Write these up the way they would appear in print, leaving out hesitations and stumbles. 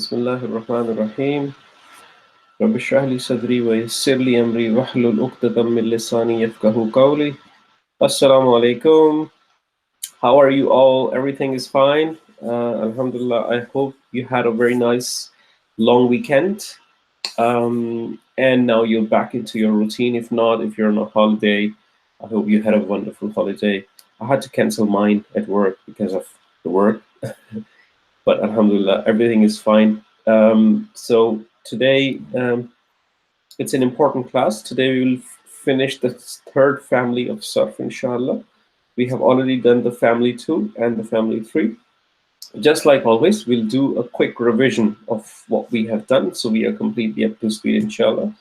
Bismillahir Rahmanir Rahim. Rabbi shrah li sadri wa yassir li amri wahlul uqdatam min lisani yafqahu qawli. Assalamu alaikum. How are you all? Everything is fine. Alhamdulillah. I hope you had a very nice long weekend. And now you're back into your routine. If not, if you're on a holiday, I hope you had a wonderful holiday. I had to cancel mine at work because of the work. But Alhamdulillah, everything is fine. So today, it's an important class. Today we will finish the third family of Sarf, inshallah. We have already done the family 2 and the family 3. Just like always, we'll do a quick revision of what we have done, so we are completely up to speed, inshallah.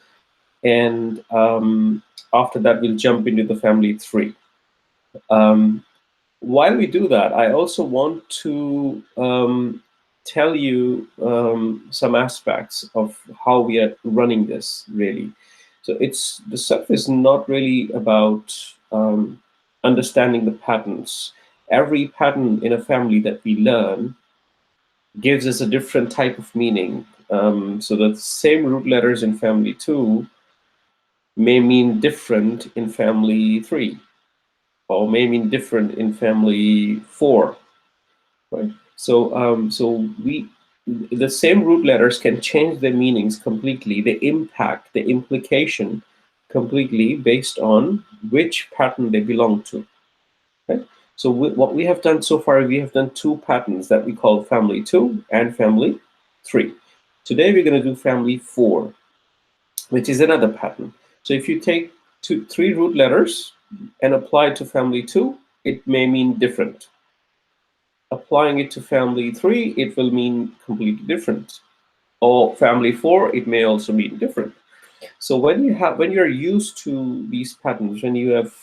And after that, we'll jump into the family 3. While we do that, I also want to tell you some aspects of how we are running this, really. So the stuff is not really about understanding the patterns. Every pattern in a family that we learn gives us a different type of meaning. So the same root letters in family 2 may mean different in family 3. Or may mean different in family 4, right? So, the same root letters can change their meanings completely. They impact the implication completely based on which pattern they belong to. Right? So, what we have done so far, we have done 2 patterns that we call family 2 and family 3. Today, we're going to do family 4, which is another pattern. So, if you take 3 root letters and apply it to family 2, it may mean different. Applying it to family 3, it will mean completely different. Or family 4, it may also mean different. So when you're used to these patterns, when you have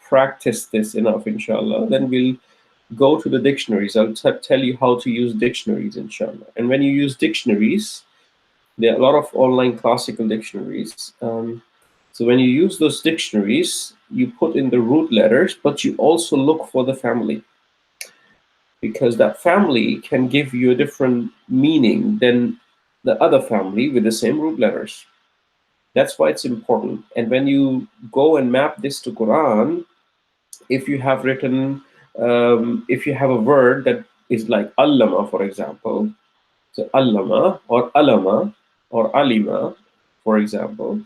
practiced this enough, inshallah, then we'll go to the dictionaries. I'll tell you how to use dictionaries, inshallah. And when you use dictionaries, there are a lot of online classical dictionaries. So when you use those dictionaries, you put in the root letters, but you also look for the family, because that family can give you a different meaning than the other family with the same root letters. That's why it's important. And when you go and map this to Quran, if you have written, if you have a word that is like allama, for example, so allama or alama or alima, for example,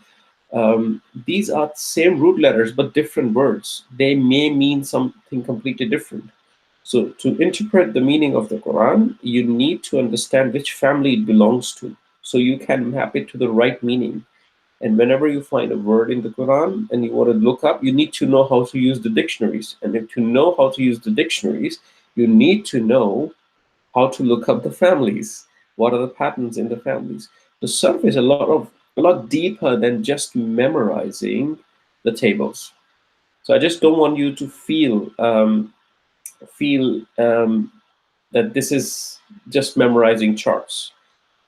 these are same root letters but different words. They may mean something completely different. So to interpret the meaning of the Quran, you need to understand which family it belongs to, so you can map it to the right meaning. And whenever you find a word in the Quran and you want to look up, you need to know how to use the dictionaries. And if you know how to use the dictionaries, you need to know how to look up the families. What are the patterns in the families? The surf is a lot deeper than just memorizing the tables. So I just don't want you to feel that this is just memorizing charts.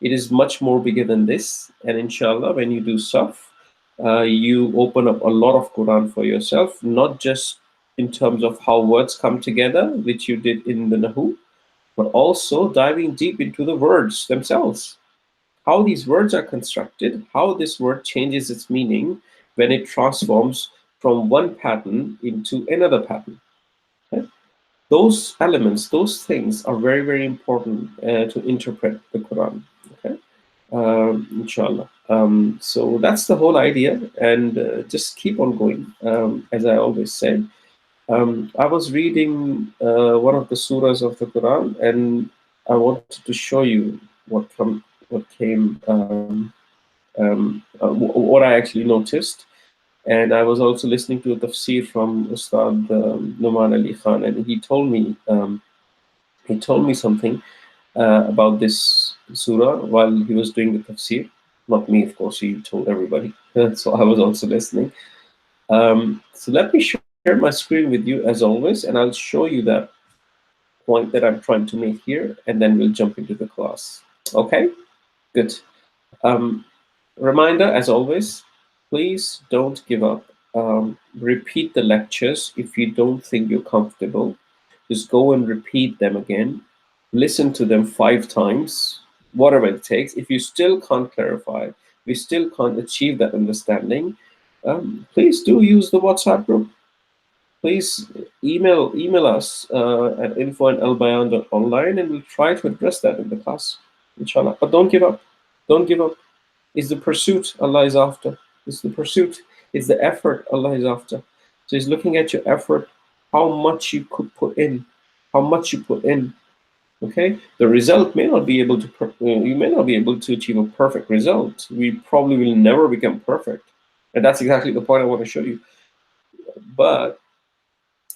It is much more bigger than this. And inshallah, when you do surf, you open up a lot of Quran for yourself, not just in terms of how words come together, which you did in the Nahu, but also diving deep into the words themselves. How these words are constructed, how this word changes its meaning when it transforms from one pattern into another pattern. Okay? Those elements, those things are very, very important to interpret the Quran. Okay, inshallah. So that's the whole idea, and just keep on going. As I always said, I was reading one of the surahs of the Quran, and I wanted to show you what came, what I actually noticed. And I was also listening to a tafsir from Ustad Numan Ali Khan, and he told me something about this surah while he was doing the tafsir. Not me, of course, he told everybody. So I was also listening. So let me share my screen with you as always, and I'll show you that point that I'm trying to make here, and then we'll jump into the class. Okay, good. Reminder, as always, please don't give up. Repeat the lectures if you don't think you're comfortable. Just go and repeat them again. Listen to them 5 times. whatever it takes. If you still can't clarify, we still can't achieve that understanding, please do use the WhatsApp group. Please email us at info@Albayaan.Online, and we'll try to address that in the class, inshallah. But don't give up. Don't give up. It's the pursuit Allah is after. It's the pursuit. It's the effort Allah is after. So He's looking at your effort, how much you could put in, how much you put in. Okay, the result may not be able to. You may not be able to achieve a perfect result. We probably will never become perfect, and that's exactly the point I want to show you. But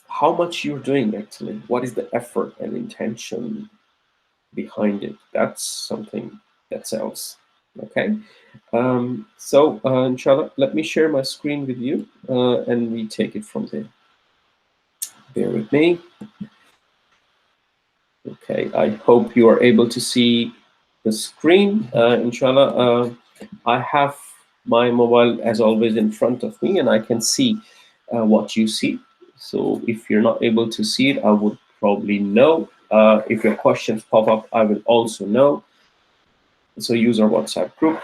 how much you're doing actually, what is the effort and intention behind it? That's something that sells. Okay, so inshallah, let me share my screen with you, and we take it from there. Bear with me. Okay, I hope you are able to see the screen. Inshallah, I have my mobile as always in front of me, and I can see what you see. So if you're not able to see it, I would probably know. If your questions pop up, I will also know. So use our WhatsApp group,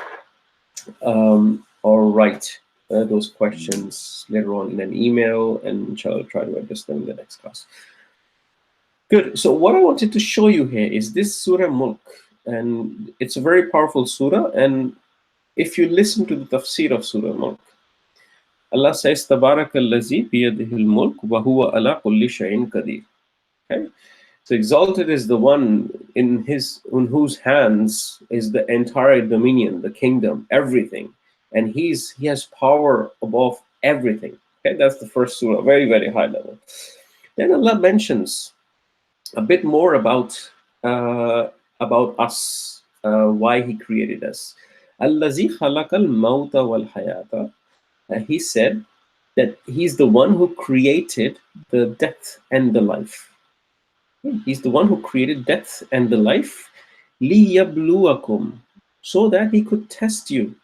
or write those questions later on in an email, and inshallah try to address them in the next class. Good. So what I wanted to show you here is this Surah Mulk, and it's a very powerful surah. And if you listen to the tafsir of Surah Mulk, Allah says, "Tabarakallazi biyadihil mulk wa huwa ala kulli shay'in qadir." Okay. So exalted is the one in whose hands is the entire dominion, the kingdom, everything, and he has power above everything. Okay, that's the first surah, very, very high level. Then Allah mentions a bit more about us, why He created us. Allazi khalaqal mauta wal hayata. He said that He's the one who created the death and the life. He's the one who created death and the life, liyabluwakum, so that He could test you,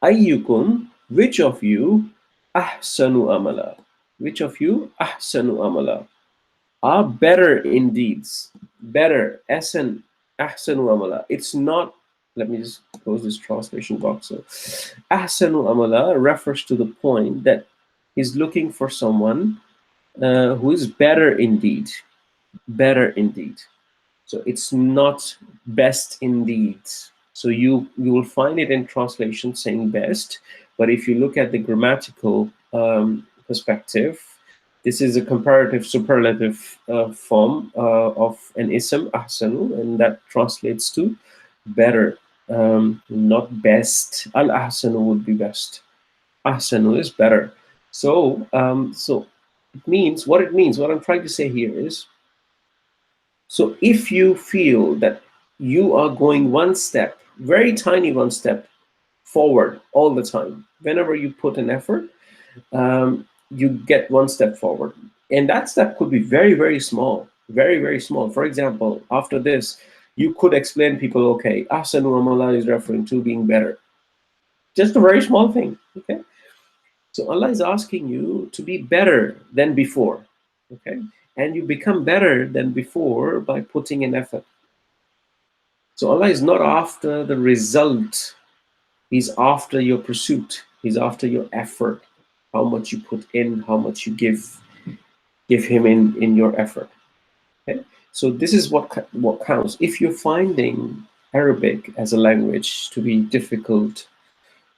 Ayyukum, which of you, ahsanu amala, are better in deeds. Better, ahsanu amala. It's not, let me just close this translation box. So, ahsanu amala refers to the point that He's looking for someone who is better indeed. Better indeed. So it's not best indeed. So you will find it in translation saying best, but if you look at the grammatical perspective, this is a comparative superlative form of an ism, ahsanu, and that translates to better, not best. Al-ahsanu would be best. Ahsanu is better. So, it means, what I'm trying to say here is, so if you feel that you are going one step, very tiny one step forward all the time, whenever you put an effort, you get one step forward. And that step could be very, very small, very, very small. For example, after this, you could explain people, okay, ahsanu amala is referring to being better. Just a very small thing, okay? So Allah is asking you to be better than before, okay? And you become better than before by putting in effort. So Allah is not after the result. He's after your pursuit. He's after your effort, how much you put in, how much you give Him in your effort. Okay? So this is what counts. If you're finding Arabic as a language to be difficult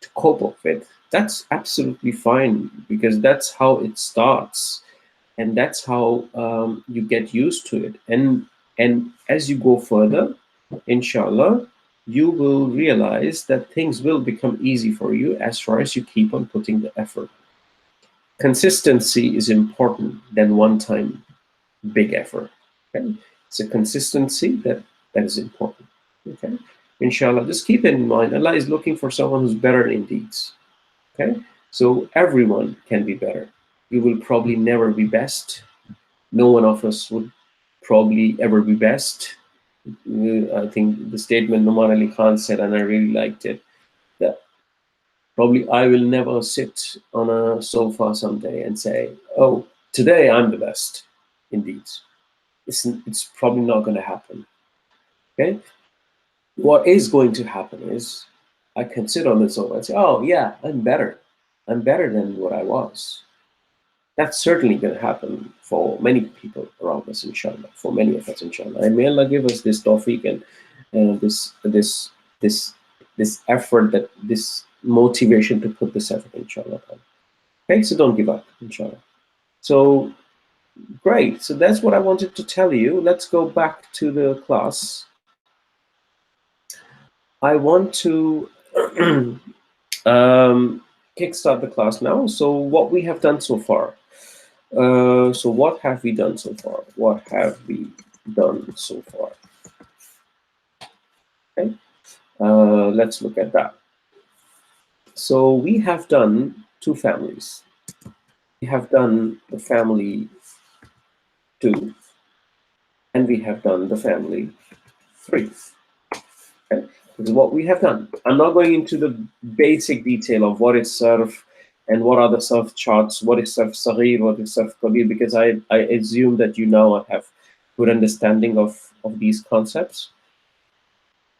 to cope up with, that's absolutely fine, because that's how it starts, and that's how you get used to it. And as you go further, inshallah, you will realize that things will become easy for you as far as you keep on putting the effort. Consistency is important than one-time big effort. Okay? It's a consistency that is important. Okay, inshallah, just keep in mind, Allah is looking for someone who's better in deeds. Okay, so everyone can be better. You will probably never be best. No one of us would probably ever be best. I think the statement Numan Ali Khan said, and I really liked it, that probably I will never sit on a sofa someday and say, oh, today I'm the best in deeds. It's probably not going to happen. Okay, what is going to happen is I can sit on the sofa and say, oh yeah, I'm better than what I was. That's certainly going to happen for many people around us, inshallah, for many of us, inshallah. And may Allah give us this tawfiq and this this effort, that this motivation to put this effort, inshallah. Okay, so don't give up, inshallah. So great. So that's what I wanted to tell you. Let's go back to the class. I want to kickstart the class now. So what we have done so far. So what have we done so far? What have we done so far? Okay. Let's look at that. So we have done two families. We have done the family 2, and we have done the family 3. Okay. This is what we have done. I'm not going into the basic detail of what is surf and what are the surf charts, what is surf saghir, what is surf kabir, because I assume that you now have good understanding of these concepts.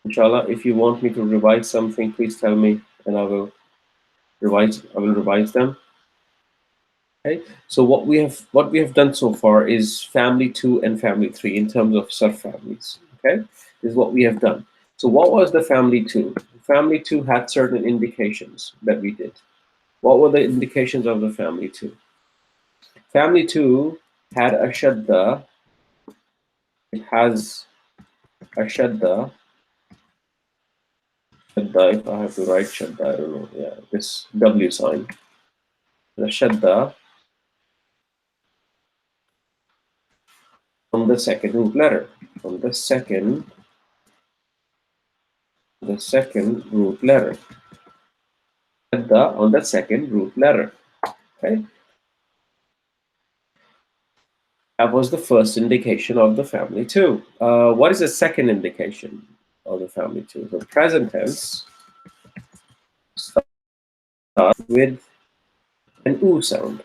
Inshallah, if you want me to revise something, please tell me and I will revise them. Okay. So what we have done so far is family 2 and family 3 in terms of surf families. Okay, this is what we have done. So what was the family 2? Family 2 had certain indications that we did. What were the indications of the family 2? Family 2 had a shadda. It has a shadda. Shadda, if I have to write shadda, I don't know. Yeah, this W sign. The shadda on the second root letter. On the second root letter. Shadda on the second root letter. Okay. That was the first indication of the family 2. What is the second indication of the family 2? The present tense starts with an oo sound.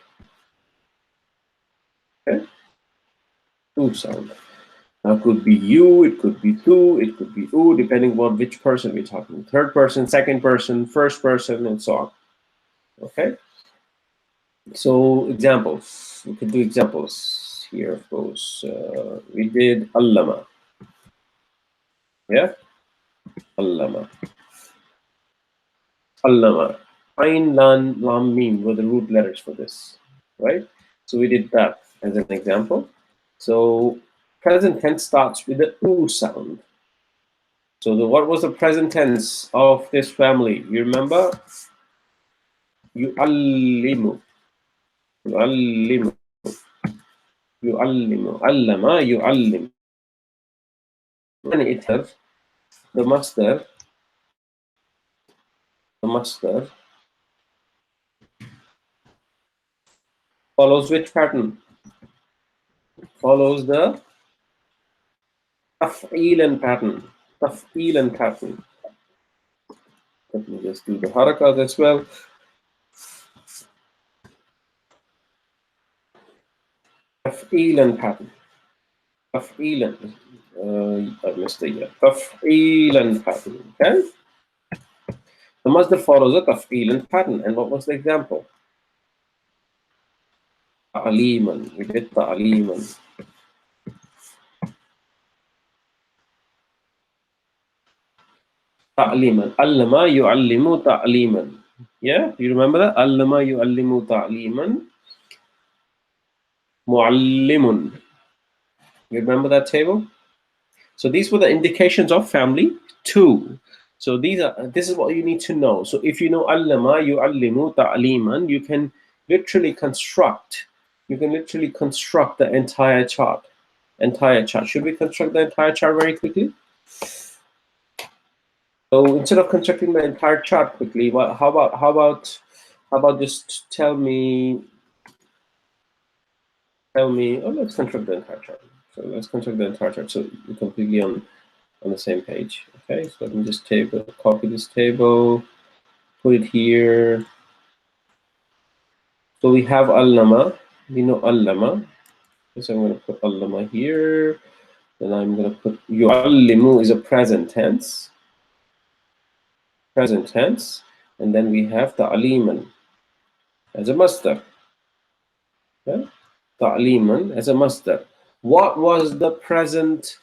Okay? Oo sound. Now, it could be you, it could be tu, it could be oo, depending on which person we're talking. Third person, second person, first person, and so on. Okay? So, examples. We could do examples here, of course. We did allama. Yeah? Allama. Allama. Ain, lan, lam, mim were the root letters for this, right? So we did that as an example. So present tense starts with the oo sound. So what was the present tense of this family? You remember? Yu'allimu. Yu'allimu. Yu'allimu. Allama, yu'allim. And it has the master follows which pattern? Follows the taf'ilan pattern. Taf'ilan pattern. Let me just do the harakat as well. Taf'ilan pattern. Taf'ilan. I missed the year. Taf'ilan pattern. Okay? The masdar follows a taf'ilan pattern. And what was the example? Ta'liman. We did ta'liman. Ta'liman. Allama yu'allimu ta'liman. Yeah, you remember that? Allama yu'allimu ta'liman. Mu'allimun. You remember that table? So these were the indications of family 2. So this is what you need to know. So if you know allama yu'allimu ta'liman, you can literally construct the entire chart. Should we construct the entire chart very quickly? So instead of constructing the entire chart quickly, how about just tell me, oh, let's construct the entire chart. So let's construct the entire chart so we're completely on the same page. Okay, so let me just copy this table, put it here. So we have allama, we know allama. So I'm going to put allama here. Then I'm going to put yu'allimu is a present tense. Present tense. And then we have ta'liman as a masdar. Okay? Ta'liman as a masdar. What was the past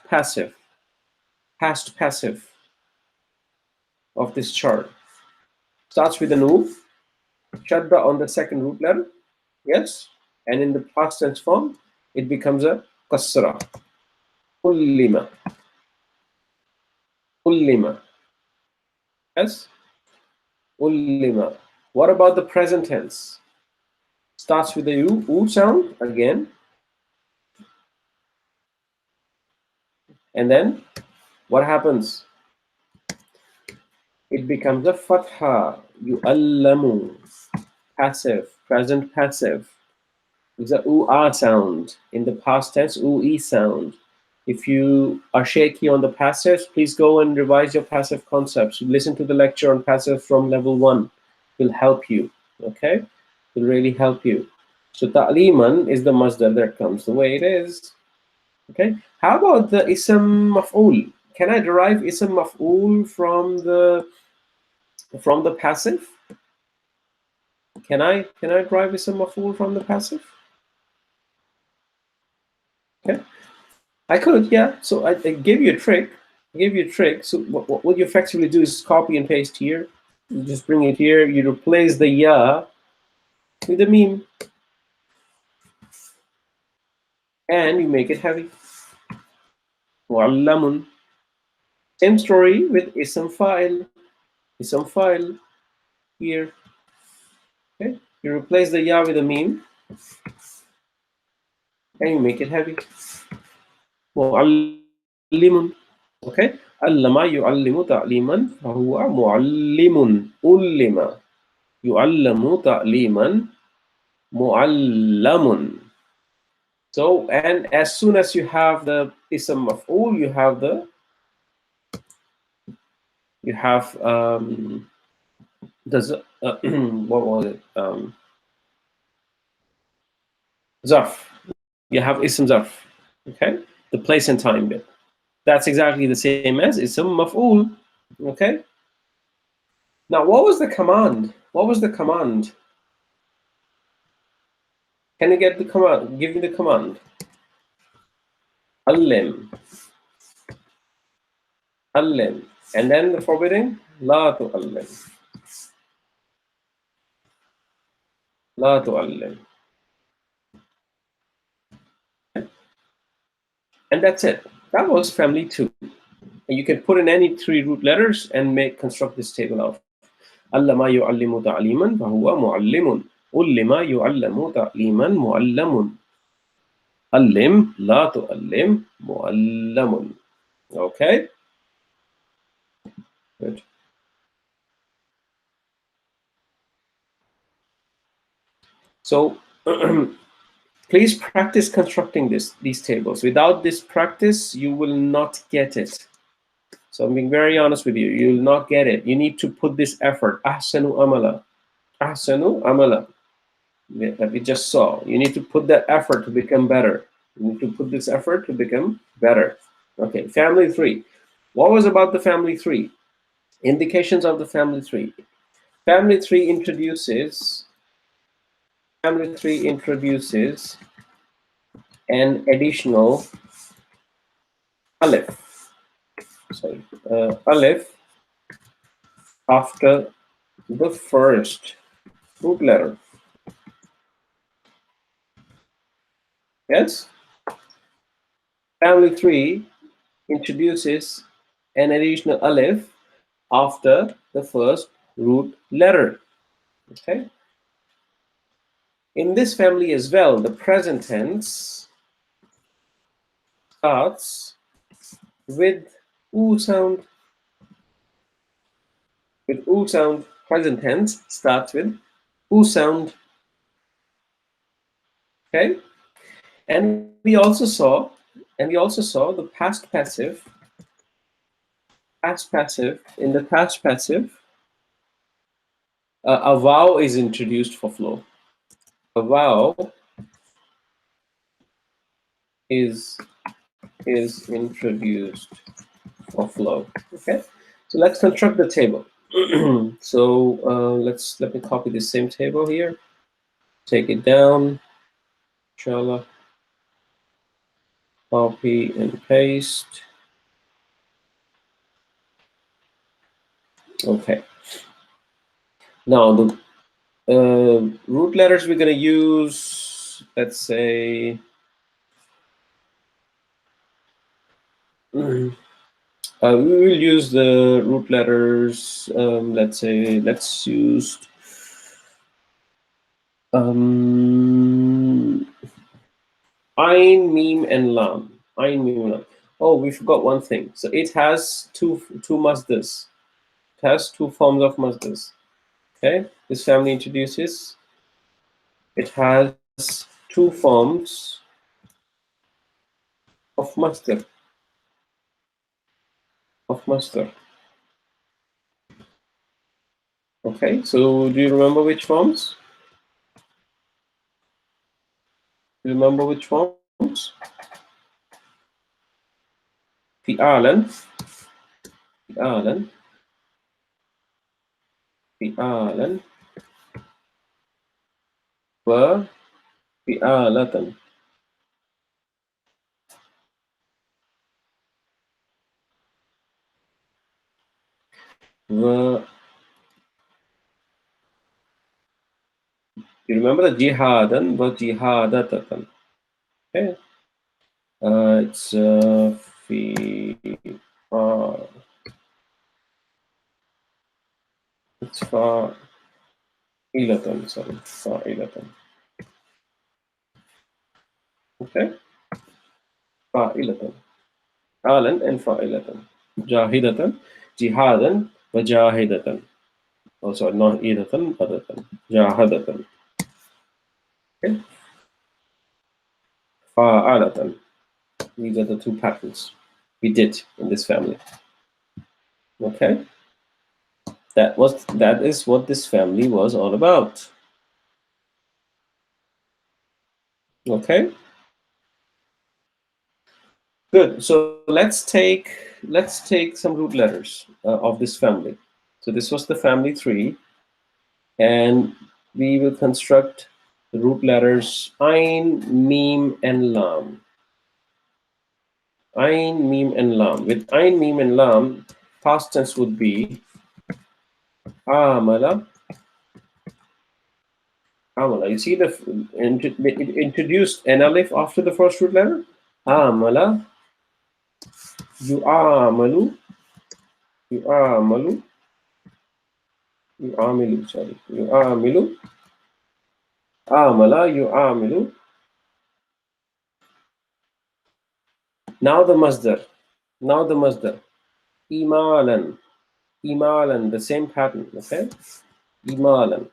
passive? Past passive of this chart. Starts with an u, shadda on the second root letter. Yes? And in the past tense form, it becomes a kasra. Ullima. Ullima. Yes? Ullima. What about the present tense? Starts with the u sound again. And then what happens? It becomes a fatha. Yu'allamu. Passive. Present passive. It's a u-ah sound. In the past tense, u-e sound. If you are shaky on the passives, please go and revise your passive concepts. Listen to the lecture on passive from level 1. It will help you. Okay? It will really help you. So ta'liman is the masdar that comes the way it is. Okay? How about the ism maf'ul? Can I derive ism maf'ul from the passive? Can I derive ism maf'ul from the passive? Okay. I could, yeah. So I gave you a trick. So what you effectively do is copy and paste here. You just bring it here. You replace the ya with the meme, and you make it heavy. Mu'allamun. Same story with ism fa'il. Ism fa'il here. Okay. You replace the ya with a meme, and you make it heavy. Mu'allimun. Okay. Allama yu'allimu ta'liman fahuwa mu'allimun. Ullima yu'allamu ta'liman mu'allamun. So, and as soon as you have the ism maf'ul, you have the what was it? Zarf. You have ism zarf. Okay, the place and time bit. That's exactly the same as ism maf'ul. Okay. Now, what was the command? What was the command? Can you get the command? Give me the command. Allim. Allim. And then the forbidding, la tu'allim. La tu'allim. And that's it. That was family 2. And you can put in any 3 root letters and construct this table out. Allama yu'allimu ta'liman fahuwa mu'allimun. Ullima yu'allamu ta'liman mu'allamun. Allim, la tu'allim, mu'allamun. Okay? Good. So please practice constructing these tables. Without this practice, you will not get it. So I'm being very honest with you. You will not get it. You need to put this effort. Ahsanu amala. Ahsanu amala. That we just saw. You need to put that effort to become better. You need to put this effort to become better. Okay, family 3. What was about the family 3? Indications of the family 3. Family 3 introduces an additional alif. Sorry, alif after the first root letter. Yes? Family 3 introduces an additional alif after the first root letter. Okay? In this family as well, the present tense starts with oo sound. With oo sound, present tense starts with oo sound. Okay? And we also saw the past passive. In the past passive, a vowel is introduced for flow. A vowel is introduced for flow. Okay, so let's construct the table. So let me copy the same table here, take it down, inshallah, copy and paste. Okay, now the root letters we're going to use, let's say we will use the root letters, let's say, let's use Ain, Mim, and Lam. Ain, Mim, and Lam. Oh, we forgot one thing. So it has two masdars. It has two forms of masdars. Okay, this family introduces. It has two forms of masdar. Okay, so do you remember which forms? Do you remember which forms? Fi'alan, fi'alan, fi'alan, wa fi'alatan. You remember the jihadan wa jihadatan. Okay, it's it's fa'ilatan. Sorry, fa'ilatan. Okay, fa'ilatan. Alan and fa'ilatan. Jahidatan, jihadan, wa jahidatan. Oh, sorry, not idatan, adatan. Jahadatan. Okay. Fa'alatan. These are the two patterns we did in this family. Okay. That is what this family was all about. Okay. Good. So let's take some root letters of this family. So this was the family 3, and we will construct the root letters Ain, Mim, and Lam. Ain, Mim, and Lam. With Ain, Mim, and Lam, past tense would be Amala. Amala. You see it introduced an alif after the first root letter. Amala. Yu'amalu. Yu'amalu. Yu'amilu. Sorry. Yu'amilu. Amala. Yu'amilu. Now the masdar. Imalan. Imalan. The same pattern. Okay. Imalan.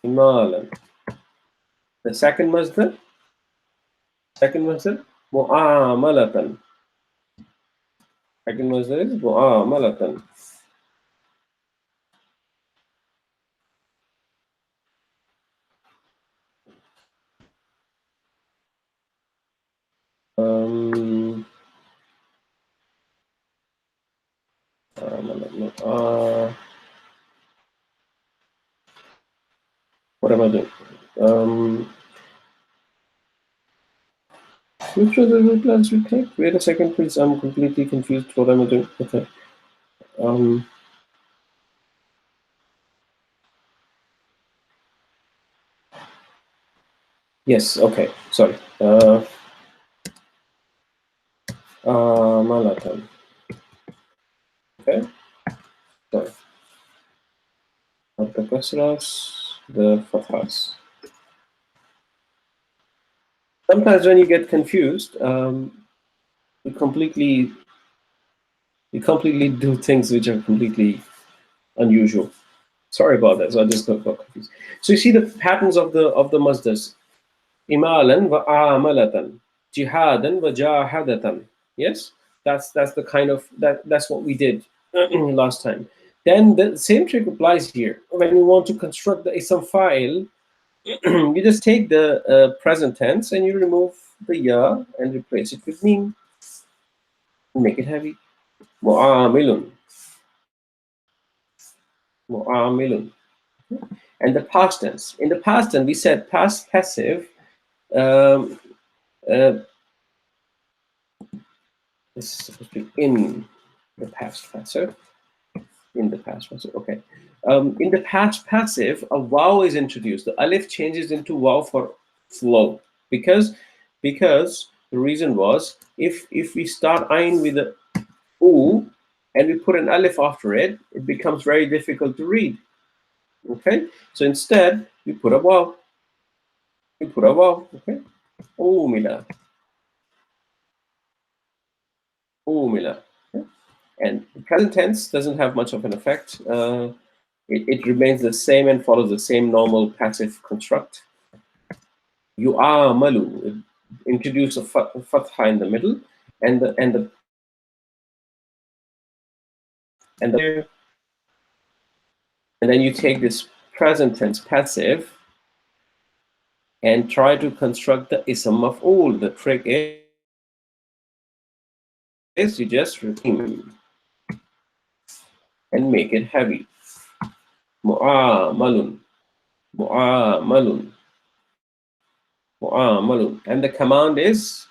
Imalan. The second masdar. Mu'amalatan. Second masdar is mu'amalatan. What am I doing? Which of the root letters we take? Wait a second, please. I'm completely confused. What am I doing? Okay. Yes. Okay. Sorry. Malatan. Okay. Sorry. Not the kasras, the fathas. Sometimes when you get confused, you completely do things which are completely unusual. Sorry about that. So I just got confused. So you see the patterns of the masdars. Imalan wa amalatan. Jihadan wa jahadatan. Yes, that's the kind of that's what we did last time. Then the same trick applies here. When you want to construct the ism fa'il, you just take the present tense and you remove the ya and replace it with mim. Make it heavy. Mu'amilun. Mu'amilun. And the past tense. In the past tense, we said past passive. Um, uh, this is supposed to be in the past passive. In the past passive. Okay. In the past passive, a waw is introduced. The alif changes into waw for flow, because the reason was, if we start ayn with a u and we put an alif after it, it becomes very difficult to read. Okay, so instead we put a waw. We put a waw. Okay, umila, umila. Okay? And the present tense doesn't have much of an effect. It remains the same and follows the same normal passive construct. You are malu. Introduce a fatha in the middle, and then you take this present tense passive and try to construct the ism maf'ul. The trick is you just repeat and make it heavy. Mu'amalun, mu'amalun, mu'amalun. And the command is,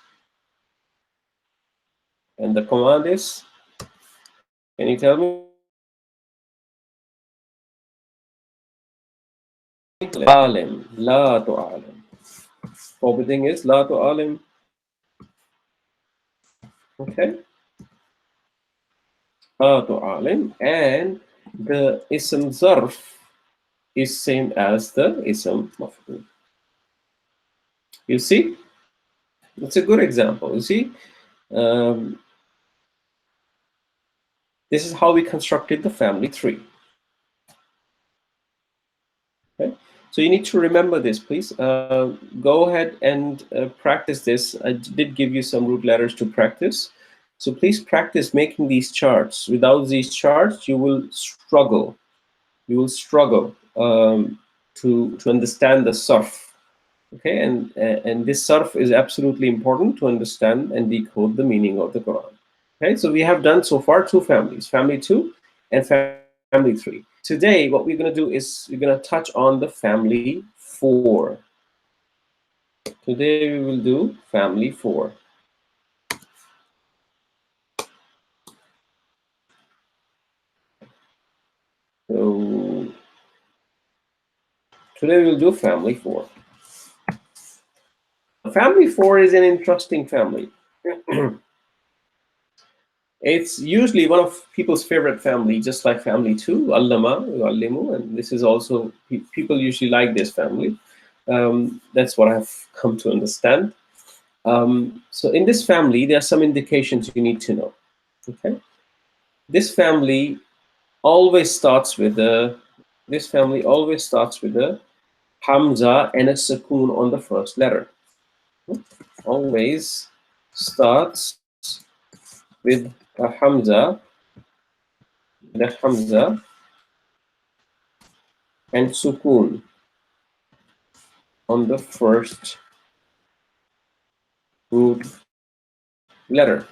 can you tell me? Alim, la tu'alim. Forbidding is la tu'alim. Okay. La tu'alim. And the ism zarf is same as the ism maf'ul. You see? It's a good example. You see? This is how we constructed the family tree. Okay? So you need to remember this, please. Go ahead and practice this. I did give you some root letters to practice. So please practice making these charts. Without these charts, you will struggle. You will struggle to understand the sarf. Okay, and this sarf is absolutely important to understand and decode the meaning of the Quran. Okay, so we have done so far two families, family 2 and family 3. Today, what we're going to do is we're going to touch on the family 4. Today we will do family 4. So today we'll do family 4. Family 4 is an interesting family. It's usually one of people's favorite family, just like family 2, allama, yuallimu, and this is also, people usually like this family. That's what I've come to understand. So in this family, there are some indications you need to know. Okay, this family always starts with a hamza and a sukoon on the first letter. Always starts with a hamza, and sukoon on the first root letter.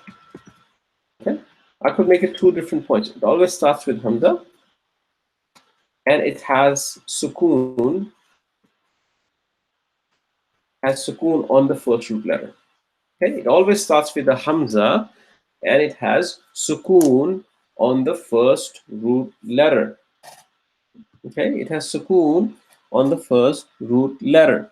Okay, I could make it 2 different points. It always starts with hamza, and it has sukoon on the first root letter. Okay, it always starts with a hamza, and it has sukoon on the first root letter. Okay, it has sukoon on the first root letter.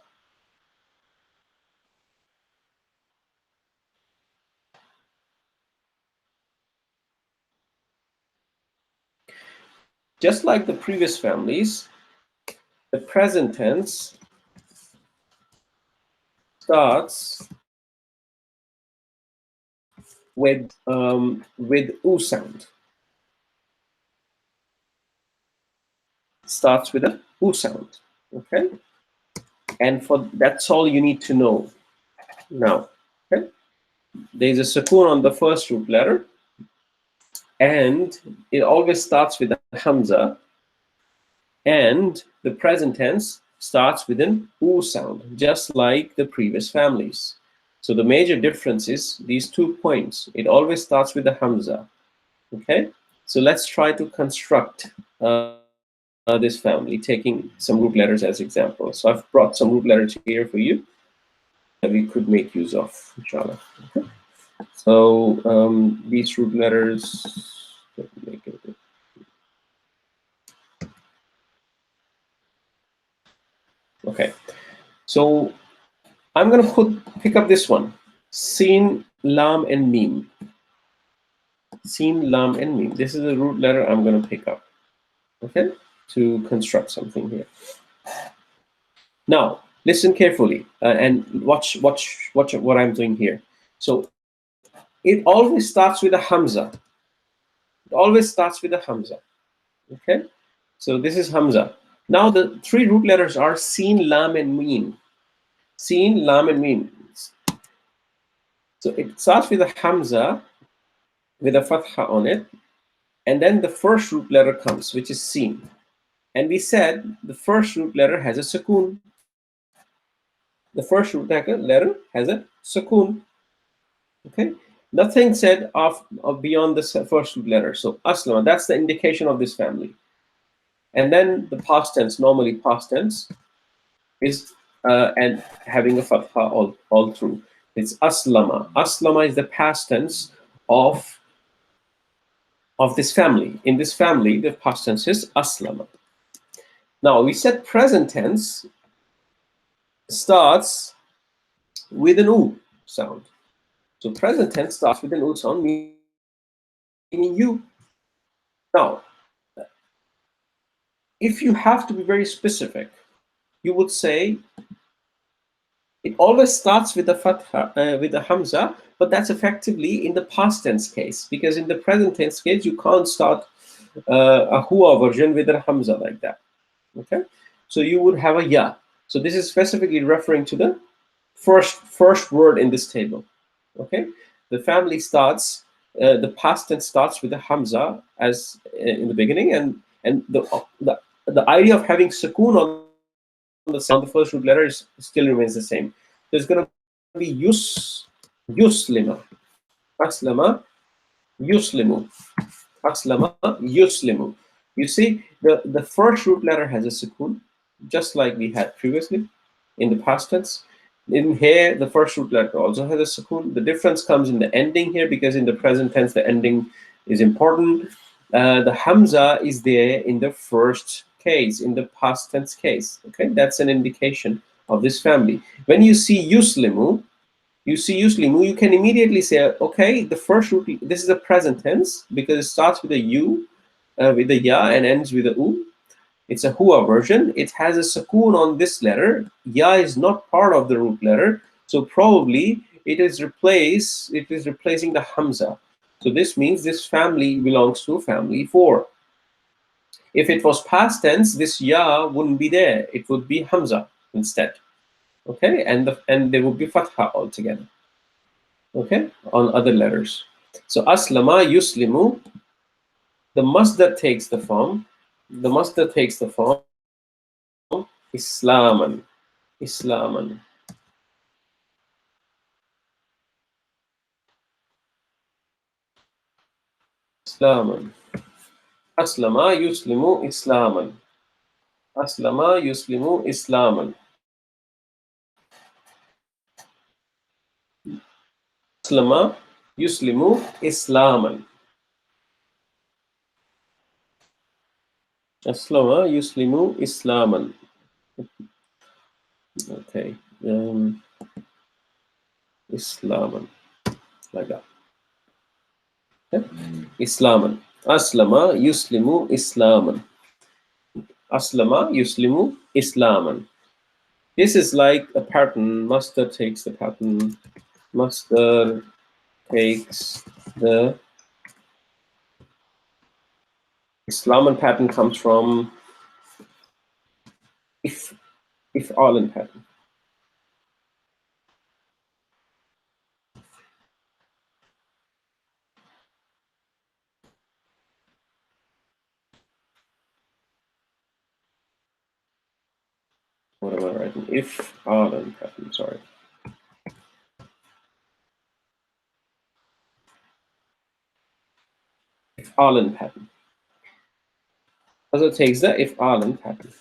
Just like the previous families, the present tense starts with u sound. Starts with a u sound. Okay, and for that's all you need to know now. Okay, there's a sukoon on the first root letter, and it always starts with a hamza, and the present tense starts with an u sound, just like the previous families. So the major difference is these 2 points. It always starts with the hamza. Okay, so let's try to construct this family, taking some root letters as examples. So I've brought some root letters here for you that we could make use of, inshallah. Okay. So these root letters, let me make it. Okay, so I'm going to pick up this one, Sin, Lam, and Mim. Sin, Lam, and Mim. This is the root letter I'm going to pick up, okay, to construct something here. Now, listen carefully and watch what I'm doing here. So it always starts with a hamza. It always starts with a hamza. Okay, so this is hamza. Now the 3 root letters are Sin, Lam, and Mim. Sin, Lam, and Mim. So it starts with a hamza with a fatha on it, and then the first root letter comes, which is Sin. And we said the first root letter has a sukoon. The first root letter has a sukoon. Okay, nothing said of beyond the first root letter. So aslama, that's the indication of this family. And then the past tense, normally past tense, is and having a fatha all through. It's aslama. Aslama is the past tense of this family. In this family, the past tense is aslama. Now we said present tense starts with an u sound. So present tense starts with an u sound, meaning you. Now, if you have to be very specific, you would say it always starts with the fatha, with the hamza, but that's effectively in the past tense case, because in the present tense case you can't start a huwa version with a hamza like that. Okay, so you would have a ya. So this is specifically referring to the first word in this table. Okay, the family starts, the past tense starts with the hamza as in the beginning, and the idea of having sukoon on the sound, the first root letter still remains the same. There's going to be yuslima, aslama, yuslimu, aslama, yuslimu. You see, the first root letter has a sukoon, just like we had previously in the past tense. In here, the first root letter also has a sukoon. The difference comes in the ending here, because in the present tense, the ending is important. The hamza is there in the first case, in the past tense case. Okay, that's an indication of this family. When you see yuslimu, you can immediately say, okay, the first root, this is a present tense because it starts with a u, with a ya, and ends with a u. It's a huwa version. It has a sukoon on this letter. Ya is not part of the root letter, so probably it is replacing the hamza. So this means this family belongs to family 4. If it was past tense, this ya wouldn't be there. It would be hamza instead. Okay, and there would be fatha altogether. Okay, on other letters. So aslama, yuslimu, the masdar takes the form. The masdar takes the form Islaman. Islaman. Islaman. Aslama yuslimu Islaman. Aslama yuslimu Islaman. Aslama yuslimu Islaman. Aslama yuslimu Islaman. Okay. Islaman. Like that. Okay. Islaman. Aslama yuslimu Islaman. Aslama yuslimu Islaman. This is like a pattern. Master takes the pattern. Master takes the Islaman pattern comes from if Allen pattern. What am I writing? If Allen pattern, sorry. if-alan pattern. Also takes the if-alan pattern.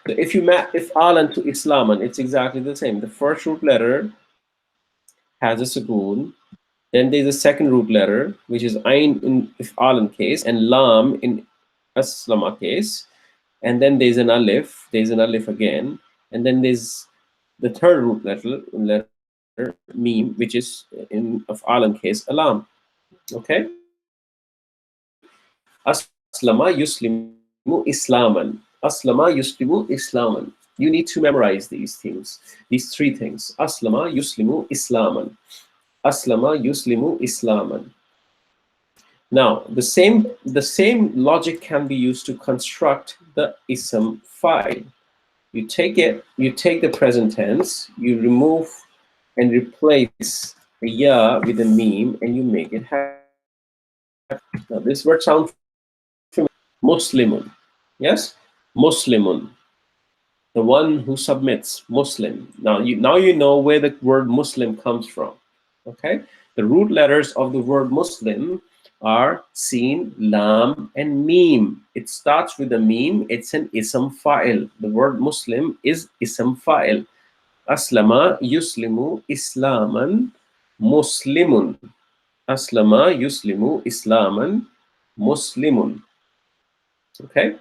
So if you map if-alan to islaman, it's exactly the same. The first root letter has a sukoon. Then there's a second root letter, which is ayn in if-alan case and lam in aslama case. And then there's an alif. There's an alif again. And then there's the third root letter meme, which is in if-alan case alam. Okay. Aslama yuslimu islaman. Aslama yuslimu islaman. You need to memorize these things, these three things. Aslama yuslimu islaman. Aslama yuslimu islaman. Now, the same logic can be used to construct the ism fa'il. You take the present tense, you remove and replace the ya with a meme, and you make it happen. Now, this word sounds familiar. Muslimun. Yes? Muslimun. The one who submits. Muslim. Now you know where the word Muslim comes from. Okay? The root letters of the word Muslim are sin, lam, and meme. It starts with a meme. It's an ism fa'il. The word Muslim is ism fa'il. Aslama yuslimu islaman muslimun. Aslama yuslimu islaman muslimun. Okay?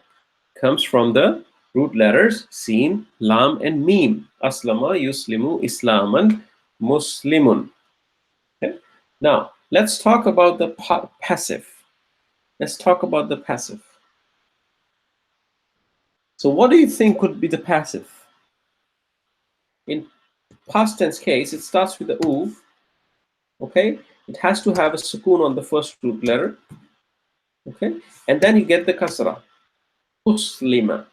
Comes from the root letters sin, lam, and meme. Aslama yuslimu islaman muslimun. Okay? Now, let's talk about the passive. Let's talk about the passive. So what do you think could be the passive? In past tense case, it starts with the u. Okay? It has to have a sukoon on the first root letter. Okay? And then you get the kasra. Uslima.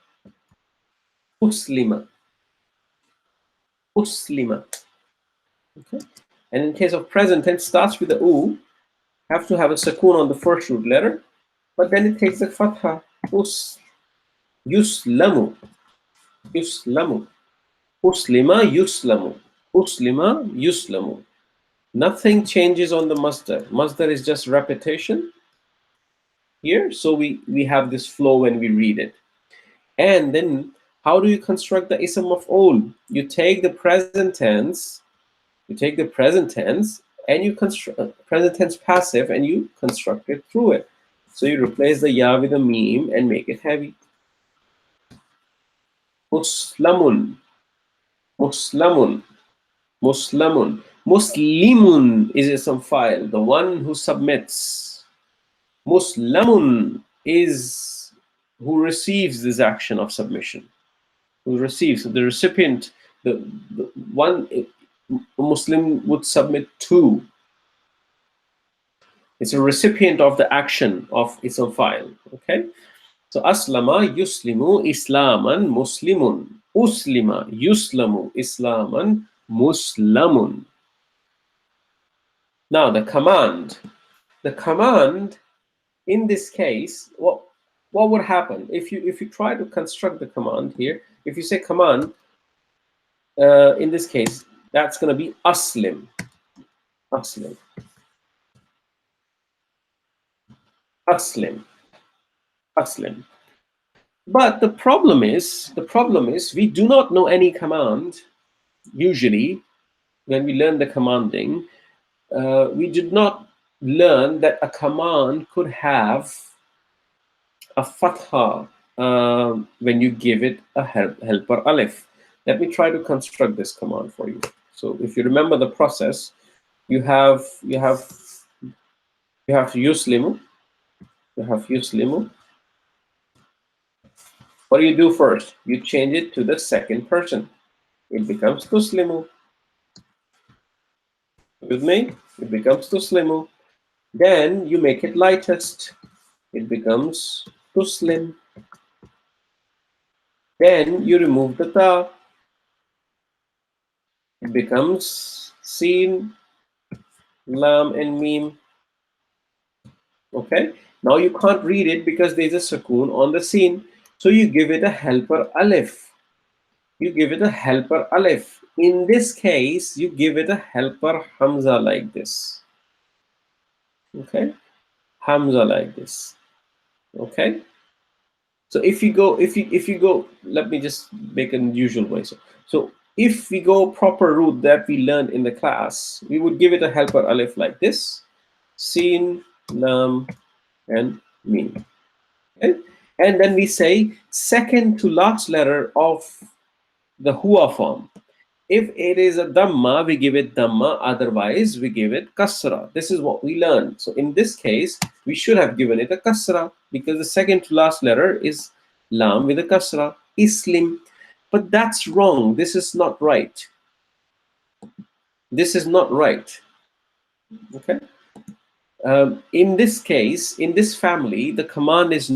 Uslima. Uslima. Okay? And in case of present tense, starts with the u, have to have a sukoon on the first root letter, but then it takes the fatha. Yuslamu. Yuslamu. Uslima yuslamu. Uslima yuslamu. Nothing changes on the masdar. Masdar is just repetition here, so we have this flow when we read it. And then how do you construct the ism of all? You take the present tense, and you construct present tense passive, and you construct it through it. So you replace the ya with a meme and make it heavy. Muslamun. Muslamun. Muslamun. Muslimun is ism fa'il, the one who submits. Muslamun is who receives this action of submission. Who receives, the recipient, the one a Muslim would submit to. It's a recipient of the action of ism fa'il. Okay? So aslama yuslimu islaman muslimun. Uslima yuslamu islaman muslamun. Now the command. The command in this case, what would happen if you try to construct the command here? If you say command, in this case, that's going to be aslim. Aslim. Aslim. Aslim. But the problem is we do not know any command. Usually, when we learn the commanding, we did not learn that a command could have a fatha when you give it a helper alif. Let me try to construct this command for you. So if you remember the process, you have yuslimu. You have yuslimu. What do you do first? You change it to the second person. It becomes tuslimu. With me? It becomes tuslimu. Then you make it lightest. It becomes tuslim. Then you remove the ta. It becomes sin, lam, and meme. Okay? Now you can't read it because there's a sukoon on the sin. So you give it a helper alif. You give it a helper alif. In this case, you give it a helper Hamza like this. Okay, Hamza like this. Okay. So if you go, let me just make an unusual way. So if we go proper route that we learned in the class, we would give it a helper alif like this, sin, lam, and mim. Okay? And then we say second to last letter of the huwa form. If it is a dhamma, we give it dhamma, otherwise we give it kasra. This is what we learned. So in this case, we should have given it a kasra because the second to last letter is lam with a kasra, islim. But that's wrong. This is not right. This is not right. Okay. In this case, in this family, the command is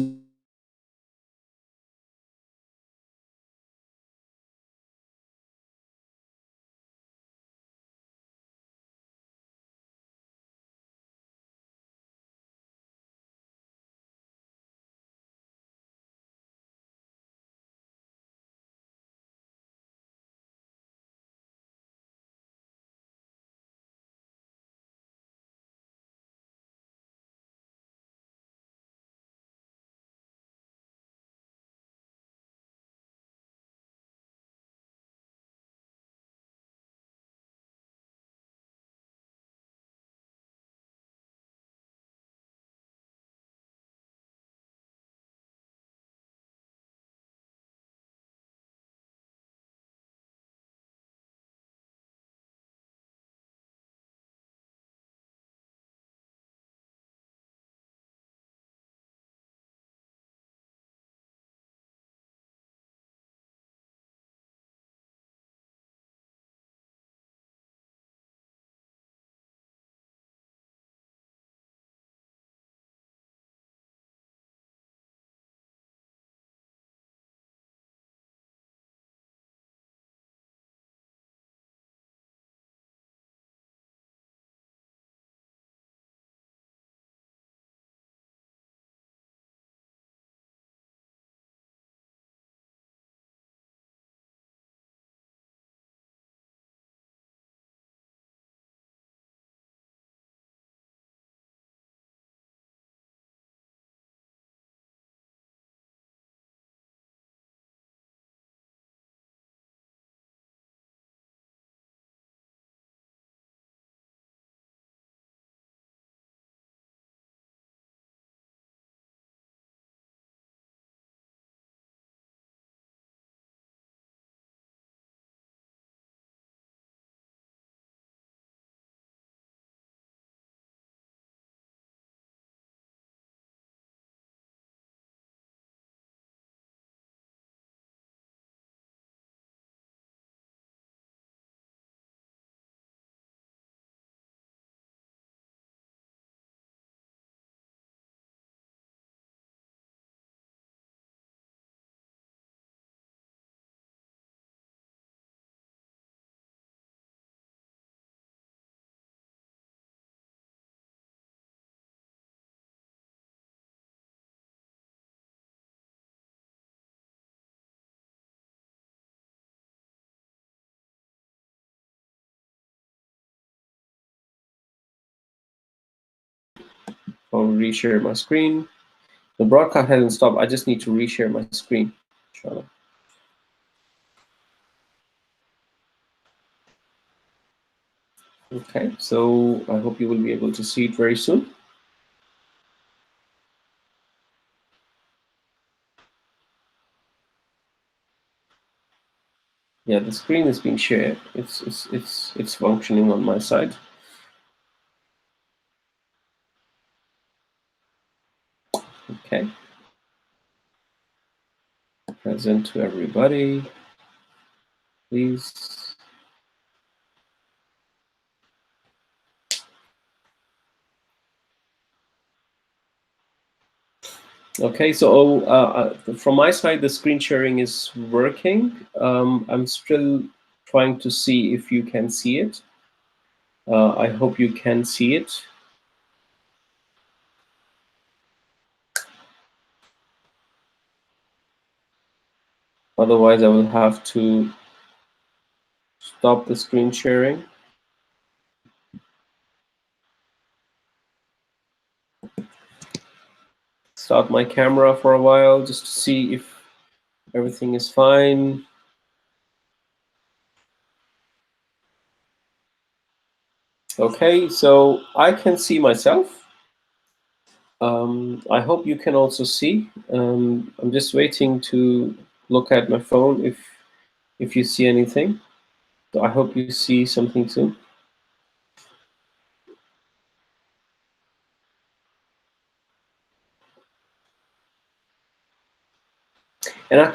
I'll reshare my screen. The broadcast hasn't stopped. I just need to reshare my screen. Inshallah. Okay, so I hope you will be able to see it very soon. Yeah, the screen is being shared. It's functioning on my side. Okay. Present to everybody, please. Okay, so from my side, the screen sharing is working. I'm still trying to see if you can see it. I hope you can see it. Otherwise, I will have to stop the screen sharing. Start my camera for a while just to see if everything is fine. Okay, so I can see myself. I hope you can also see. I'm just waiting to look at my phone if you see anything. So I hope you see something soon. And I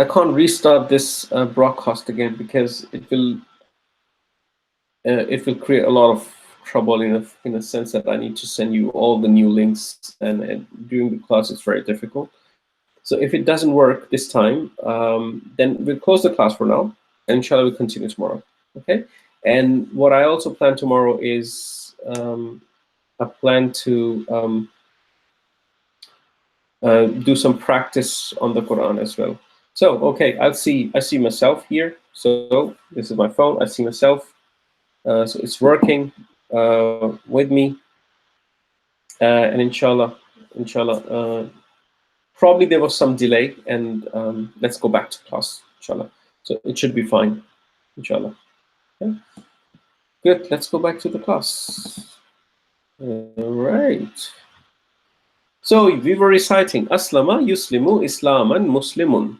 can't restart this broadcast again because it will create a lot of trouble in a sense that I need to send you all the new links, and during the class it's very difficult. So if it doesn't work this time, then we'll close the class for now, and inshallah we'll continue tomorrow. Okay. And what I also plan tomorrow is I plan to do some practice on the Quran as well. So okay, I see myself here. So this is my phone. I see myself. So it's working with me, and inshallah, probably there was some delay, and let's go back to class, inshallah. So it should be fine, inshallah. Okay. Good. Let's go back to the class. All right. So we were reciting Aslama yuslimu islaman muslimun.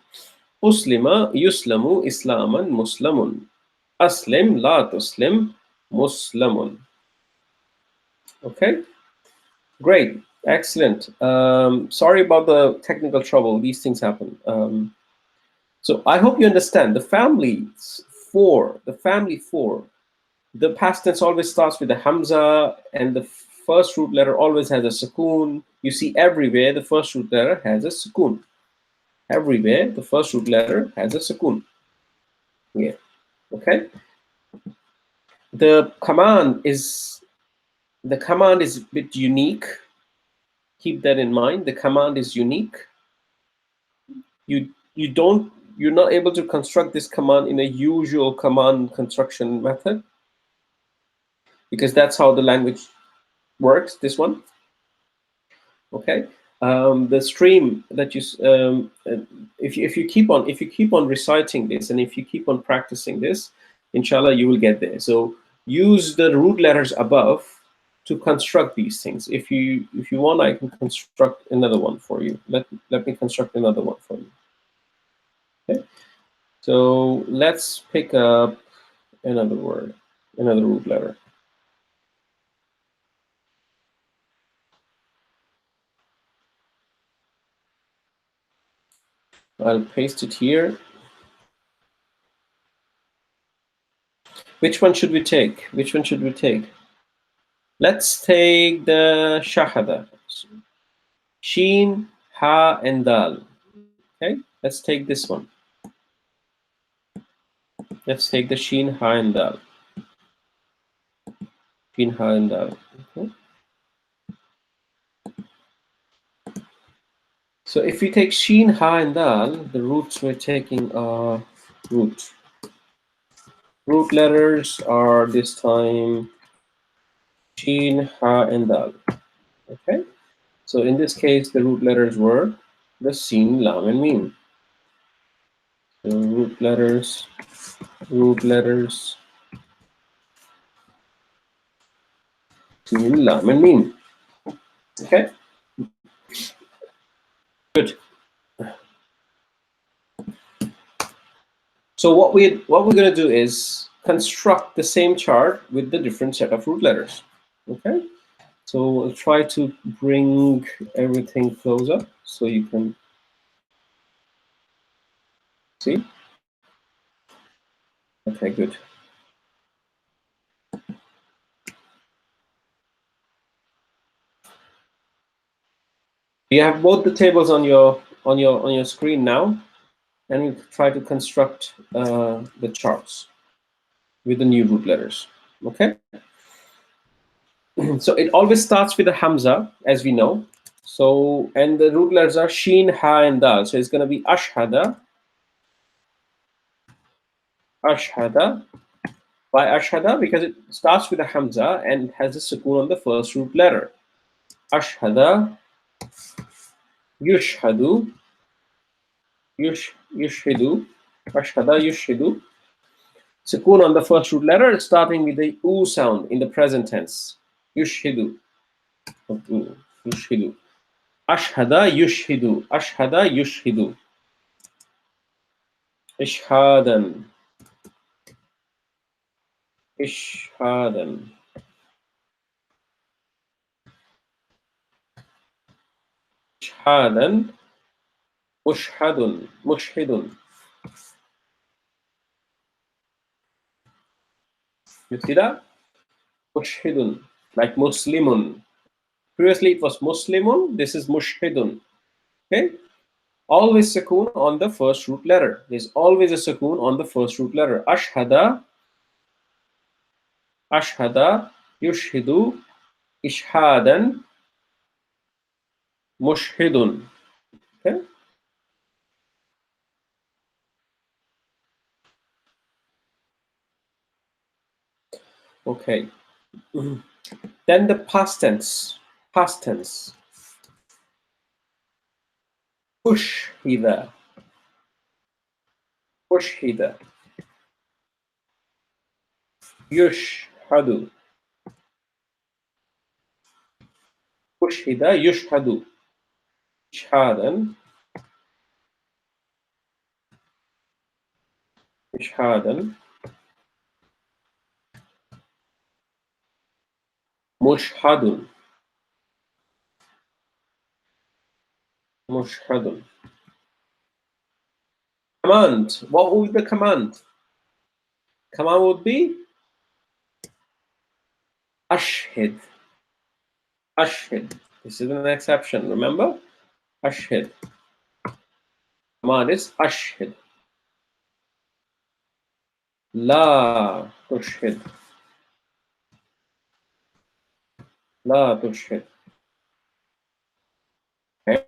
Uslima yuslamu islaman muslimun. Aslim la tuslim muslimun. Okay, great, excellent. Sorry about the technical trouble. These things happen. So I hope you understand the family for. The past tense always starts with the hamza, and the first root letter always has a sukoon. You see everywhere the first root letter has a sukoon. Everywhere the first root letter has a sukoon. Yeah. Okay. The command is a bit unique. Keep that in mind. The command is unique. You're not able to construct this command in a usual command construction method, because that's how the language works, this one. Okay. The stream that you if you keep on reciting this, and if you keep on practicing this, inshallah you will get there. So use the root letters above to construct these things. If you want, I can construct another one for you. Let me construct another one for you. Okay. So let's pick up another word, another root letter. I'll paste it here. Which one should we take? Which one should we take? Let's take the shahada. Sheen, ha, and dal. Okay, let's take this one. Let's take the sheen, ha, and dal. Sheen, ha, and dal. Okay. So if we take sheen, ha, and dal, the roots we're taking are root. Root letters are this time sheen, ha, and dal. Okay. So in this case, the root letters were the sin, lam, and mim. So root letters, sin, lam, and mim. Okay. Good. So what we're going to do is construct the same chart with the different set of root letters. Okay. So we'll try to bring everything closer so you can see. Okay, good. You have both the tables on your screen now, and we'll try to construct the charts with the new root letters. Okay. So it always starts with a hamza, as we know. So, and the root letters are sheen, ha, and dal. So it's going to be ashhada, Ashhada. Why ashhada? Because it starts with a hamza and it has a sukoon on the first root letter. Ashhada, yushhadu, yushhidu, ashhada, yushhidu. Sukoon on the first root letter, starting with the oo sound in the present tense. Yushhidu. Yushhidu. Ashhada, yushhidu. Ashhada, yushhidu. Ishhadan. Ishhadan. Ishhadan. Mushhadun. Mushhidun. You see that? Mushhidun. Like Muslimun. Previously it was Muslimun. This is Mushhidun. Okay? Always sukoon on the first root letter. There's always a sukoon on the first root letter. Ashhada. Ashhada. Yushhidu. Ishhadan. Mushhidun. Okay? Okay. Then the past tense. Past tense. Ushhida. Ushhida. Yushhadu. Ushhida. Yushhadu. Ishhadan. Ishhadan. Mushhadun. Mushhadun. Command. What would be the command? Command would be ashhid. Ashhid. This is an exception, remember? Ashhid. Command is ashhid. La tushhid. La tushhid.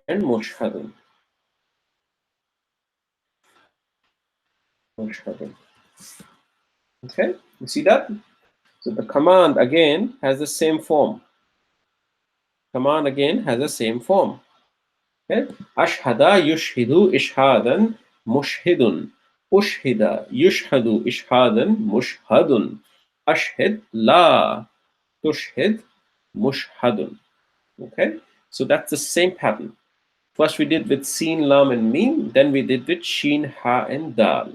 And mushhadun. Mushhadun. Okay, you see that? So the command again has the same form. Command again has the same form. Okay, ashhada yushhidu ishhadan mushhidun. Ushhida yushhadu ishhadan mushhadun. Ashhid la tushhid mushhadun. Okay, so that's the same pattern. First we did with sin, lam, and mim. Then we did with shin, ha, and dal.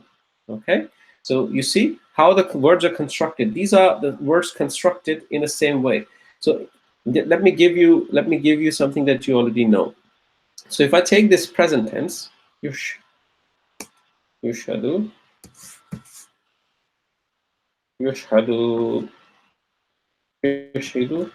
Okay, so you see how the words are constructed. These are the words constructed in the same way. So let me give you something that you already know. So if I take this present tense, yushhadu, yushhadu, yushhidu.